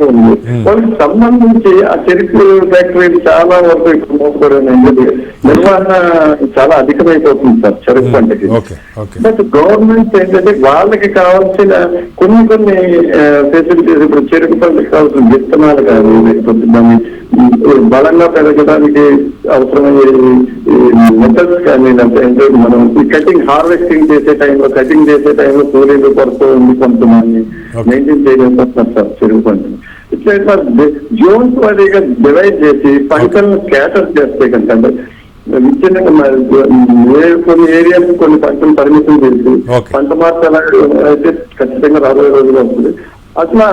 ఉంది. వాళ్ళకి సంబంధించి ఆ చెరుకు ఫ్యాక్టరీలు చాలా వరకు ఇప్పుడు మోసపడి ఉన్నాయి. నిర్వహణ చాలా అధికమైపోతుంది సార్ చెరుకు పంటకి. బట్ గవర్నమెంట్ ఏంటంటే వాళ్ళకి కావాల్సిన కొన్ని ఫెసిలిటీస్, ఇప్పుడు చెరుకు పంటకి కావాల్సిన విత్తనాలు కానీ, లేకపోతే దాన్ని బలంగా పెరగడానికి అవసరమయ్యే మెథడ్స్ కానీ, అంటే మనం ఈ కటింగ్ హార్వెస్టింగ్ చేసే టైంలో కూలీలు కొరత ఉంది, కొంతమంది మెయింటైన్ చేయలేకపోతున్నారు సార్ చెరుకు పంటని. ఇట్లా జోన్స్ వారీగా డివైడ్ చేసి పంటలను క్యాటర్ చేస్తే కనుక విచ్ఛిన్నంగా కొన్ని ఏరియాలకు కొన్ని పంటలు పరిమితం చేసి పంట మార్చాల అయితే ఖచ్చితంగా రాబోయే రోజులు వస్తుంది. అట్లా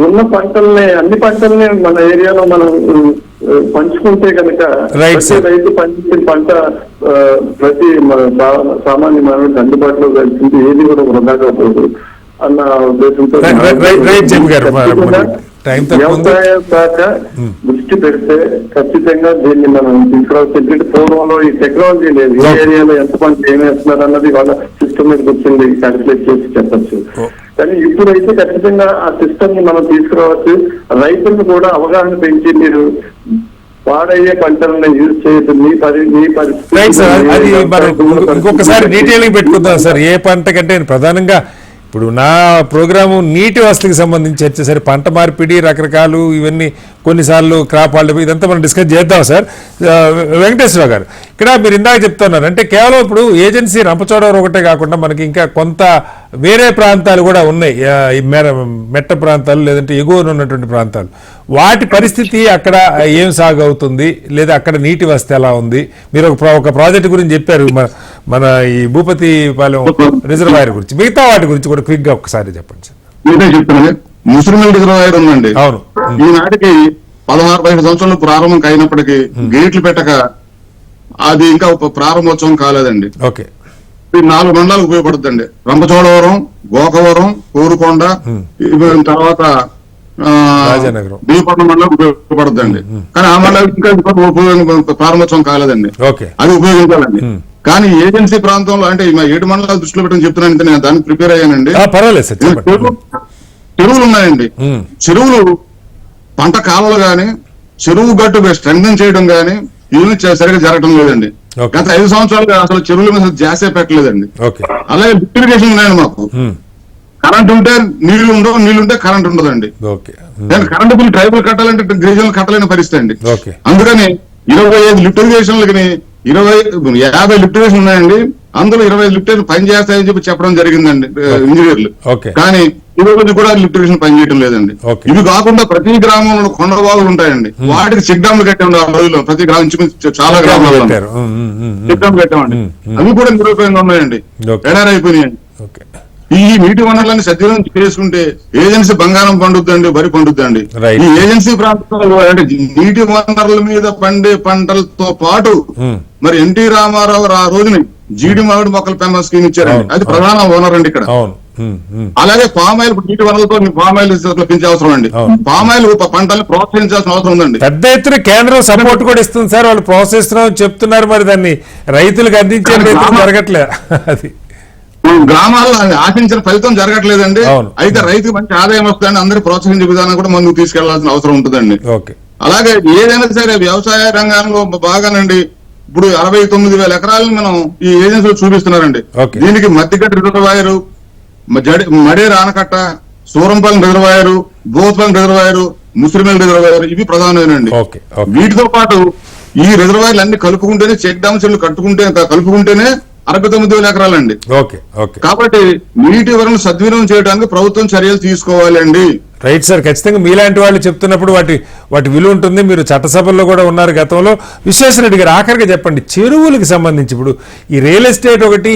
ఉన్న పంటల్ని, అన్ని పంటల్ని మన ఏరియాలో మనం పంచుకుంటే కనుక రైతు పండించిన పంట ప్రతి సామాన్య మానవుడికి అందుబాటులో వెళ్తుంది, ఏది కూడా వృధాగా పోదు అన్న ఉద్దేశంతో వ్యవసాయ శాఖ దృష్టి పెడితే ఖచ్చితంగా దీన్ని మనం తీసుకురావచ్చు. పూర్వంలో ఈ టెక్నాలజీ లేదు, ఏ ఏరియాలో ఎంత పంట ఏం వేస్తున్నారు అన్నది వాళ్ళ సిస్టమ్ మీద కూర్చొని క్యాలిక్యులేట్ చేసి చెప్పచ్చు. కానీ ఇప్పుడైతే ఖచ్చితంగా ఆ సిస్టమ్ ని మనం తీసుకురావచ్చు. రైతులను కూడా అవగాహన పెంచి మీరు పాడయ్యే పంటలను యూజ్ చేయొద్దు, మీ రైట్ సార్, అది మనం ఇంకొకసారి డీటెయిలింగ్ పెట్టుకుందాం సార్. ఏ పంట కంటే ప్రధానంగా ఇప్పుడు నా ప్రోగ్రాము నీటి వసతికి సంబంధించి చర్చ. సరే, పంట మార్పిడి రకరకాలు ఇవన్నీ కొన్నిసార్లు క్రాప్ హాలిడే ఇదంతా మనం డిస్కస్ చేద్దాం సార్. వెంకటేశ్వరరావు గారు, ఇక్కడ మీరు ఇందాక చెప్తున్నారు అంటే కేవలం ఇప్పుడు ఏజెన్సీ రంపచోడవరం ఒకటే కాకుండా మనకి ఇంకా కొంత వేరే ప్రాంతాలు కూడా ఉన్నాయి, ఈ మెట్ట ప్రాంతాలు లేదంటే ఎగువన ఉన్నటువంటి ప్రాంతాలు. వాటి పరిస్థితి అక్కడ ఏం సాగు అవుతుంది, లేదా అక్కడ నీటి వసతి ఎలా ఉంది? మీరు ఒక ప్రాజెక్ట్ గురించి చెప్పారు, మన ఈ భూపతిపాలెం రిజర్వాయర్ గురించి. మిగతా వాటి గురించి కూడా క్విక్ గా ఒకసారి చెప్పండి సార్. నేనే చెప్తున్నాను. ముసురుమిల్ రిజర్వాయర్ ఉందండి. అవును, ఈనాటికి 16-17 సంవత్సరాలు ప్రారంభం అయినప్పటికీ గేట్లు పెట్టక అది ఇంకా ప్రారంభోత్సవం కాలేదండి. ఓకే, 4 మండలాలు ఉపయోగపడుతుందండి. రంపచోడవరం, గోకవరం, కోరుకొండ, తర్వాత దీపట్నం మండలం ఉపయోగపడుతుందండి. కానీ ఆ మండలం ఇంకా ప్రారంభోత్సవం కాలేదండి. అది ఉపయోగించాలండి. కానీ ఏజెన్సీ ప్రాంతంలో అంటే 7 మండలాలు దృష్టిలో పెట్టని చెప్తున్నానంటే నేను దానికి ప్రిపేర్ అయ్యానండి. చెరువులు ఉన్నాయండి. చెరువులు పంట కాలువలు గాని, చెరువు గట్టు స్ట్రెంగ్తన్ చేయడం గాని ఇవన్నీ సరిగ్గా జరగడం లేదండి. గత 5 సంవత్సరాలుగా అసలు చెరువుల మీద జాసే పెట్టలేదండి. అలాగే లిఫ్ట్ ఇరిగేషన్ ఉన్నాయండి. మాకు కరెంట్ ఉంటే నీళ్లు ఉండవు, నీళ్లు ఉంటే కరెంట్ ఉండదండి. కరెంట్ బిల్ ట్రైబుల్ కట్టాలంటే గిరిజనులు కట్టలేని పరిస్థితి అండి. అందుకని 25 లిఫ్ట్ ఇరిగేషన్లకి 50 లిఫ్ట్ ఇరిగేషన్ ఉన్నాయండి. అందులో 20 లిఫ్ట్ ఇరిగేషన్ పని చేస్తాయని చెప్పడం జరిగిందండి ఇంజనీర్లు. కానీ ఈ రోజు కూడా లిఫ్ట్ ఇరిగేషన్ పని చేయడం లేదండి. ఇవి కాకుండా ప్రతి గ్రామంలో కొండ బావులు ఉంటాయండి. వాటికి చెక్ డ్యామ్లు కట్టామండి. ఆ రోజుల్లో ప్రతి గ్రామం చాలా గ్రామాల్లో చెక్ డ్యామ్ కట్టామండి. అవి కూడా నిరుపయోగంగా ఉన్నాయండి, ఎడారైపోయినాయండి. ఈ నీటి వనరులన్నీ సద్వినియోగం చేసుకుంటే ఏజెన్సీ బంగారం పండుద్దండి, వరి పండుద్దండి. ఈ ఏజెన్సీ ప్రాంతాల్లో అంటే నీటి వనరుల మీద పండే పంటలతో పాటు మరి ఎన్టీ రామారావు ఆ రోజుని జీడి మామిడి మొక్కల పెంపకం స్కీమ్ ఇచ్చారండి. అది ప్రధాన వనరు అండి ఇక్కడ. అలాగే పామాయిల్ నీటి వనరులతో పామాయిల్ పెంచే అవసరం అండి. పామాయిల్ పంటల్ని ప్రోత్సహించాల్సిన అవసరం ఉందండి. పెద్ద ఎత్తున కేంద్రం సపోర్ట్ కూడా ఇస్తుంది సార్. వాళ్ళు ప్రోత్సహిస్తున్నాం చెప్తున్నారు, మరి దాన్ని రైతులకు అందించే జరగట్లే. అది గ్రామాల్లో ఆశించిన ఫలితం జరగట్లేదండి. అయితే రైతుకు మంచి ఆదాయం వస్తుందని అందరూ ప్రోత్సహించే విధానం కూడా ముందుకు తీసుకెళ్లాల్సిన అవసరం ఉంటుందండి. అలాగే ఏదైనా సరే వ్యవసాయ రంగంలో బాగానండి ఇప్పుడు 69,000 ఎకరాలను మనం ఈ ఏజెన్సీలో చూపిస్తున్నారండి. దీనికి మద్దిగడ్డ రిజర్వాయరు, మడేరు ఆనకట్ట, సూరంపాలెం రిజర్వాయరు, భూపాలెం రిజర్వాయరు, ముసిరిమేల్ రిజర్వాయరు ఇవి ప్రధానమైనండి. వీటితో పాటు ఈ రిజర్వాయర్లు అన్ని కలుపుకుంటేనే చెక్ డ్యామ్స్ కలుపుకుంటేనే 69,000 ఎకరాలండి. కాబట్టి నీటి వనరులను సద్వినియోగం చేయడానికి ప్రభుత్వం చర్యలు తీసుకోవాలండి. రైట్ సార్, ఖచ్చితంగా మీలాంటి వాళ్ళు చెప్తున్నప్పుడు వాటి విలువ ఉంటుంది. మీరు చట్టసభల్లో కూడా ఉన్నారు గతంలో. విశ్వేశ్వరరెడ్డి గారు, ఆఖరిగా చెప్పండి, చెరువులకు సంబంధించి ఇప్పుడు ఈ రియల్ ఎస్టేట్ ఒకటి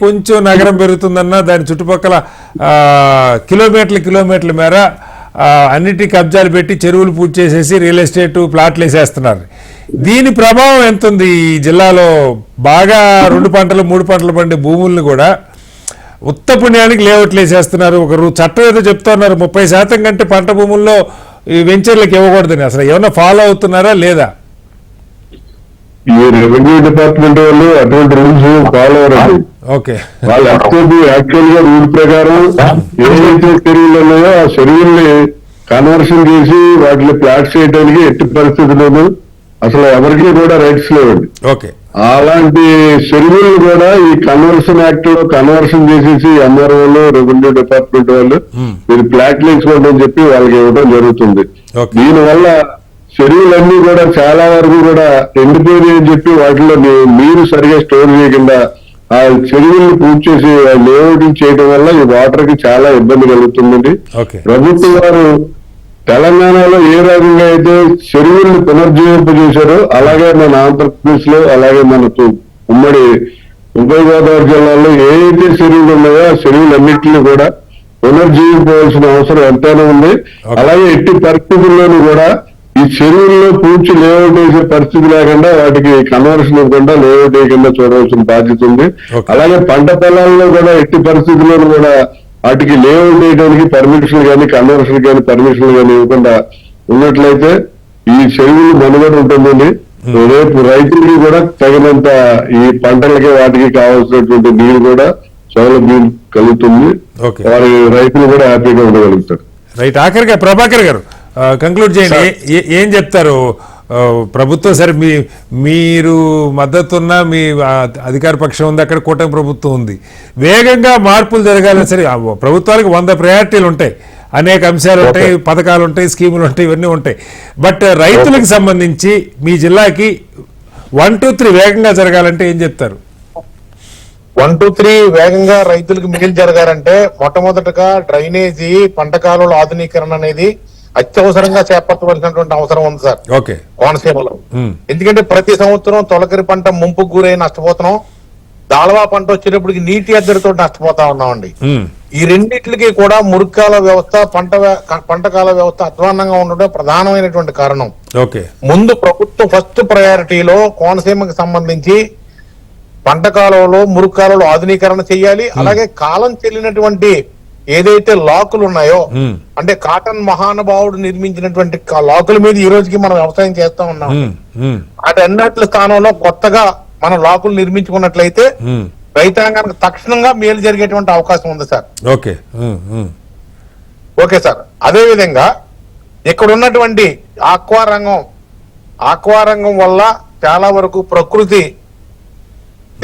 కొంచెం నగరం పెరుగుతుందన్నా దాని చుట్టుపక్కల కిలోమీటర్ల మేర అన్నిటి కబ్జాలు పెట్టి చెరువులు పూర్తి చేసేసి రియల్ ఎస్టేట్ ప్లాట్లు వేసేస్తున్నారు. దీని ప్రభావం ఎంత ఉంది ఈ జిల్లాలో? బాగా 2 పంటలు 3 పంటలు పండే భూముల్ని కూడా ఉత్త పుణ్యానికి లేఅవుట్లు వేసేస్తున్నారు. ఒక చట్టం ఏదో చెప్తున్నారు 30% కంటే పంట భూముల్లో ఈ వెంచర్లకు ఇవ్వకూడదని. అసలు ఏమన్నా ఫాలో అవుతున్నారా లేదా? ఈ రెవెన్యూ డిపార్ట్మెంట్ వాళ్ళు అటువంటి రూల్స్ ఫాలో అవ్వరు. వాళ్ళు యాక్చువల్ గా రూల్ ప్రకారం ఏదైతే చెరువులు ఉన్నాయో ఆ చెరువుల్ని కన్వర్షన్ చేసి వాటిని ప్లాట్స్ చేయడానికి ఎట్టి పరిస్థితుల్లోనూ అసలు ఎవరికి కూడా రైట్స్ లేవండి. అలాంటి చెరువులు కూడా ఈ కన్వర్షన్ యాక్ట్ లో కన్వర్షన్ చేసేసి ఎంఆర్ఓలు, రెవెన్యూ డిపార్ట్మెంట్ వాళ్ళు మీరు ప్లాట్లు వేసుకోండి అని చెప్పి వాళ్ళకి ఇవ్వడం జరుగుతుంది. దీనివల్ల చెరువులన్నీ కూడా చాలా వరకు కూడా ఎండిపోయి అని చెప్పి వాటిలో నీరు సరిగా స్టోర్ చేయకుండా ఆ చెరువుల్ని పూర్తి చేసి లేఅవుటింగ్ చేయడం వల్ల ఈ వాటర్ కి చాలా ఇబ్బంది కలుగుతుందండి. ప్రభుత్వం వారు తెలంగాణలో ఏ రకంగా అయితే చెరువుల్ని పునర్జీవింపజేశారో అలాగే మన ఆంధ్రప్రదేశ్ లో అలాగే మన ఉమ్మడి ఉభయ గోదావరి జిల్లాలో ఏ అయితే చెరువులు ఉన్నాయో ఆ చెరువులన్నింటినీ కూడా పునర్జీవించవలసిన అవసరం ఎంతైనా ఉంది. అలాగే ఎట్టి పరిస్థితుల్లోనూ కూడా ఈ చెరువుల్లో పూడ్చి లేఅవుట్ వేసే పరిస్థితి లేకుండా వాటికి కన్వర్షన్ ఇవ్వకుండా లేఅవుట్ వేయకుండా చూడవలసిన బాధ్యత ఉంది. అలాగే పంట పొలాల్లో కూడా ఎట్టి పరిస్థితుల్లోనూ కూడా వాటికి లేఅవుట్ వేయడానికి పర్మిషన్ కానీ కన్వర్షన్ కానీ పర్మిషన్ కానీ ఇవ్వకుండా ఉన్నట్లయితే ఈ చెరువులు మనుగడ ఉంటుందండి. రేపు రైతులకి కూడా తగినంత ఈ పంటలకి వాటికి కావాల్సినటువంటి నీరు కూడా సౌలభ్యం కలుగుతుంది. ఓకే. వారి రైతులు కూడా హ్యాపీగా ఉండగలుగుతారు. రైట్. ఆఖరిగా ప్రభాకర్ గారు కంక్లూడ్ చేయండి. ఏం చెప్తారు? ప్రభుత్వం సరే మీరు మద్దతున్న మీ అధికార పక్షం ఉంది, అక్కడ కూటమి ప్రభుత్వం ఉంది, వేగంగా మార్పులు జరగాలని సరే ప్రభుత్వానికి 100 ప్రయారిటీలు ఉంటాయి, అనేక అంశాలు ఉంటాయి, పథకాలు ఉంటాయి, స్కీములు ఉంటాయి, ఇవన్నీ ఉంటాయి. బట్ రైతులకు సంబంధించి మీ జిల్లాకి 1, 2, 3 వేగంగా జరగాలంటే ఏం చెప్తారు? 1, 2, 3 వేగంగా రైతులకు మిగిలి జరగాలంటే మొట్టమొదటగా డ్రైనేజీ, పంట కాలువల ఆధునీకరణ అనేది అత్యవసరంగా చేపట్టవలసినటువంటి అవసరం ఉంది సార్ కోనసీమలో. ఎందుకంటే ప్రతి సంవత్సరం తొలకరి పంట ముంపుకు గురై నష్టపోతున్నాం, దాళవా పంట వచ్చేటప్పటికి నీటి ఎద్దడితో నష్టపోతా ఉన్నామండి. ఈ రెండిట్లకి కూడా మురుక్కాల వ్యవస్థ, పంటకాల వ్యవస్థ అధ్వాన్నంగా ఉండడం ప్రధానమైనటువంటి కారణం. ముందు ప్రభుత్వం ఫస్ట్ ప్రయారిటీలో కోనసీమకి సంబంధించి పంట కాలువలో, మురుక్కాలలో ఆధునీకరణ చేయాలి. అలాగే కాలం చెల్లినటువంటి ఏదైతే లాకులు ఉన్నాయో, అంటే కాటన్ మహానుభావుడు నిర్మించినటువంటి లాకుల మీద ఈ రోజుకి మనం వ్యవసాయం చేస్తా ఉన్నాం. అటు అన్నిటి స్థానంలో కొత్తగా మనం లాకులు నిర్మించుకున్నట్లయితే రైతాంగానికి తక్షణంగా మేలు జరిగేటువంటి అవకాశం ఉంది సార్. Okay sir. అదే విధంగా ఇక్కడ ఉన్నటువంటి ఆక్వా రంగం వల్ల చాలా వరకు ప్రకృతి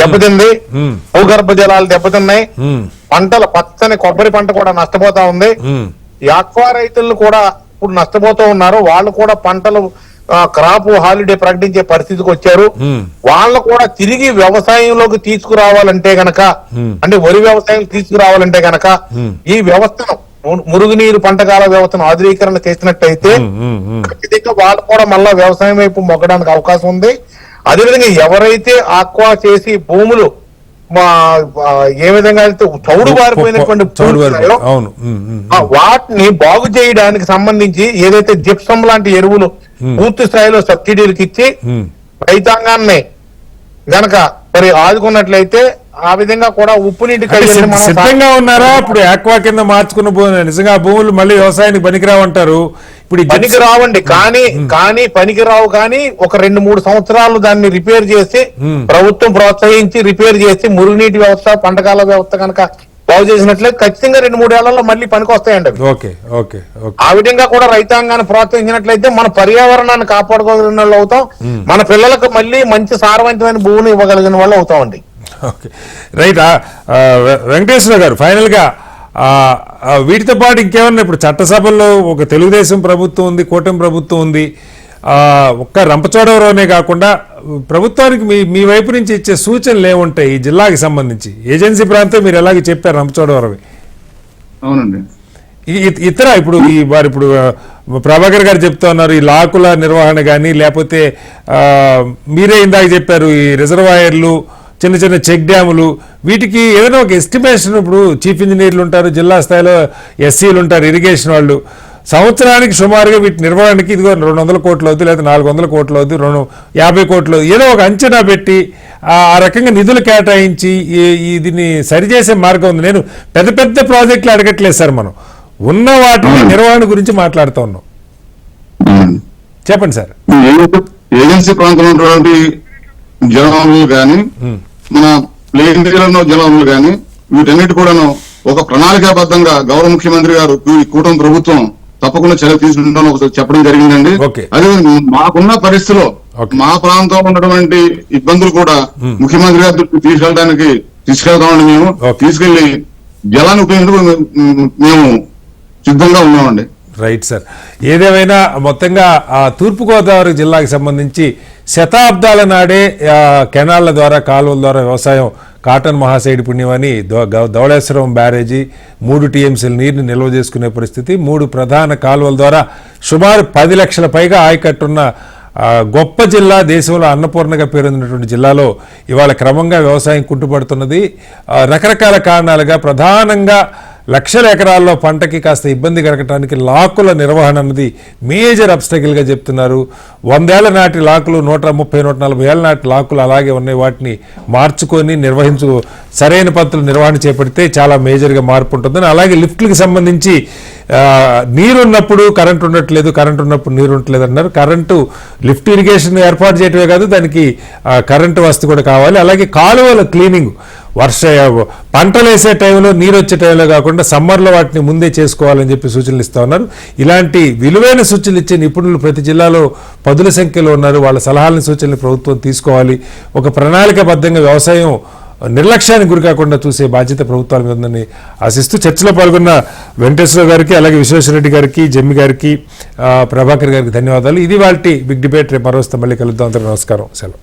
దెబ్బతింది, భూగర్భ జలాలు దెబ్బతిన్నాయి, పంటల పచ్చని కొబ్బరి పంట కూడా నష్టపోతా ఉంది. ఈ ఆక్వా రైతులను కూడా ఇప్పుడు నష్టపోతూ ఉన్నారు. వాళ్ళు కూడా పంటలు క్రాప్ హాలిడే ప్రకటించే పరిస్థితికి వచ్చారు. వాళ్ళు కూడా తిరిగి వ్యవసాయంలోకి తీసుకురావాలంటే గనక, అంటే వరి వ్యవసాయం తీసుకురావాలంటే గనక ఈ వ్యవస్థను, మురుగునీరు పంటకాల వ్యవస్థను ఆధునీకరణ చేసినట్టయితే ఖచ్చితంగా వాళ్ళు కూడా మళ్ళా వ్యవసాయం వైపు మొగ్గడానికి అవకాశం ఉంది. అదేవిధంగా ఎవరైతే ఆక్వా చేసి భూములు ఏ విధంగా అయితే చౌడు బారిపోయినటువంటి వాటిని బాగు చేయడానికి సంబంధించి ఏదైతే జిప్సం లాంటి ఎరువులు పూర్తి స్థాయిలో సబ్సిడీలకు ఇచ్చి రైతాంగాన్ని గనక మరి ఆదుకున్నట్లయితే ఆ విధంగా కూడా ఉప్పు నీటి సిద్ధంగా ఉన్నారా? ఇప్పుడు ఆక్వా కింద మార్చుకున్న భూమి నిజంగా భూములు మళ్ళీ వ్యవసాయానికి పనికిరావంటారు. ఇప్పుడు పనికి రావండి, కానీ పనికిరావు. కానీ ఒక 2-3 సంవత్సరాలు దాన్ని రిపేర్ చేసి ప్రభుత్వం ప్రోత్సహించి రిపేర్ చేసి మురుగునీటి వ్యవస్థ, పంటకాల వ్యవస్థ కనుక బాగు చేసినట్లయితే ఖచ్చితంగా 2-3 ఏళ్లలో మళ్ళీ పనికి వస్తాయండి. ఆ విధంగా కూడా రైతాంగాన్ని ప్రోత్సహించినట్లయితే మన పర్యావరణాన్ని కాపాడుకోగలిగిన వాళ్ళు అవుతాం, మన పిల్లలకు మళ్ళీ మంచి సారవంతమైన భూమిని ఇవ్వగలిగిన వాళ్ళు అవుతామండి. రైట్. వెంకటేశ్వర గారు, ఫైనల్ గా వీటితో పాటు ఇంకేమన్నా, ఇప్పుడు చట్టసభల్లో ఒక తెలుగుదేశం ప్రభుత్వం ఉంది, కూటమి ప్రభుత్వం ఉంది, ఒక్క రంపచోడవరంనే కాకుండా ప్రభుత్వానికి మీ వైపు నుంచి ఇచ్చే సూచనలు ఏముంటాయి ఈ జిల్లాకి సంబంధించి? ఏజెన్సీ ప్రాంతం మీరు ఎలాగ చెప్పారు రంపచోడవరం. అవునండి. ఇతర ఇప్పుడు ఇప్పుడు ప్రభాకర్ గారు చెప్తా ఉన్నారు, ఈ లాకుల నిర్వహణ కానీ, లేకపోతే మీరే ఇందాక చెప్పారు ఈ రిజర్వాయర్లు, చిన్న చిన్న చెక్ డ్యాములు, వీటికి ఏదైనా ఒక ఎస్టిమేషన్, ఇప్పుడు చీఫ్ ఇంజనీర్లు ఉంటారు, జిల్లా స్థాయిలో ఎస్సీలు ఉంటారు, ఇరిగేషన్ వాళ్ళు, సంవత్సరానికి సుమారుగా వీటి నిర్వహణకి ఇదిగో 200 కోట్లు అవుతుంది, లేదా 400 కోట్లు అవుతుంది, 50 కోట్లు, ఏదో ఒక అంచనా పెట్టి ఆ రకంగా నిధులు కేటాయించి దీన్ని సరిచేసే మార్గం ఉంది. నేను పెద్ద పెద్ద ప్రాజెక్టులు అడగట్లేదు సార్, మనం ఉన్న వాటి నిర్వహణ గురించి మాట్లాడుతూ ఉన్నాం. చెప్పండి సార్. ఏజెన్సీ ప్రాంతంలో ఉన్నటువంటి జలవనరులు కానీ, మన ప్లేన్ దగ్గర జలవనరులు కానీ, వీటన్నిటి కూడాను ఒక ప్రణాళికాబద్ధంగా గౌరవ ముఖ్యమంత్రి గారు ఈ కూటమి ప్రభుత్వం తప్పకుండా చర్య తీసుకుంటామని ఒకసారి చెప్పడం జరిగిందండి. అదే మాకున్న పరిస్థితిలో మా ప్రాంతంలో ఉన్నటువంటి ఇబ్బందులు కూడా ముఖ్యమంత్రి గారి దృష్టికి తీసుకెళ్తామండి. మేము తీసుకెళ్లి జలాన్ని ఉపయోగించుకు మేము సిద్ధంగా ఉన్నామండి. Right sir. ఏదేమైనా మొత్తంగా తూర్పుగోదావరి జిల్లాకి సంబంధించి శతాబ్దాల నాడే కెనాళ్ల ద్వారా, కాలువల ద్వారా వ్యవసాయం కాటన్ మహాశైడి పుణ్యమని ధవళేశ్వరం బ్యారేజీ 3 టీఎంసీల నీరుని నిల్వ చేసుకునే పరిస్థితి, 3 ప్రధాన కాలువల ద్వారా సుమారు 10 లక్షల పైగా ఆయకట్టున్న గొప్ప జిల్లా, దేశంలో అన్నపూర్ణగా పేరొందినటువంటి జిల్లాలో ఇవాళ క్రమంగా వ్యవసాయం కుంటుపడుతున్నది. రకరకాల కారణాలుగా, ప్రధానంగా లక్షల ఎకరాల్లో పంటకి కాస్త ఇబ్బంది కలగటానికి లాకుల నిర్వహణ అన్నది మేజర్ అబ్స్టకిల్గా చెప్తున్నారు. 100 ఏళ్ల నాటి లాకులు, 130-140 ఏళ్ల నాటి లాకులు అలాగే ఉన్నాయి. వాటిని మార్చుకొని సరైన పద్ధతులు నిర్వహణ చేపడితే చాలా మేజర్గా మార్పు ఉంటుందని. అలాగే లిఫ్ట్లకు సంబంధించి నీరున్నప్పుడు కరెంటు ఉండట్లేదు, కరెంటు ఉన్నప్పుడు నీరు ఉండట్లేదు అన్నారు. కరెంటు లిఫ్ట్ ఇరిగేషన్ ఏర్పాటు చేయటమే కాదు, దానికి కరెంటు వసతి కూడా కావాలి. అలాగే కాలువల క్లీనింగ్, పంటలు వేసే టైంలో నీరు వచ్చే టైంలో కాకుండా సమ్మర్లో వాటిని ముందే చేసుకోవాలని చెప్పి సూచనలు ఇస్తా ఉన్నారు. ఇలాంటి విలువైన సూచనలు ఇచ్చే నిపుణులు ప్రతి జిల్లాలో పదుల సంఖ్యలో ఉన్నారు. వాళ్ళ సలహాలను సూచనలు ప్రభుత్వం తీసుకోవాలి. ఒక ప్రణాళికాబద్ధంగా వ్యవసాయం నిర్లక్ష్యానికి గురి కాకుండా చూసే బాధ్యత ప్రభుత్వాల మీద ఉందని ఆశిస్తూ చర్చలో పాల్గొన్న వెంకటేశ్వర గారికి, అలాగే విశ్వేశ్వరరెడ్డి గారికి, జమ్మి గారికి, ప్రభాకర్ గారికి ధన్యవాదాలు. ఇది వాటి బిగ్ డిబేట్. రేపు మరో వస్తే మళ్ళీ కలుద్దాం. అందరూ నమస్కారం. సెలవు.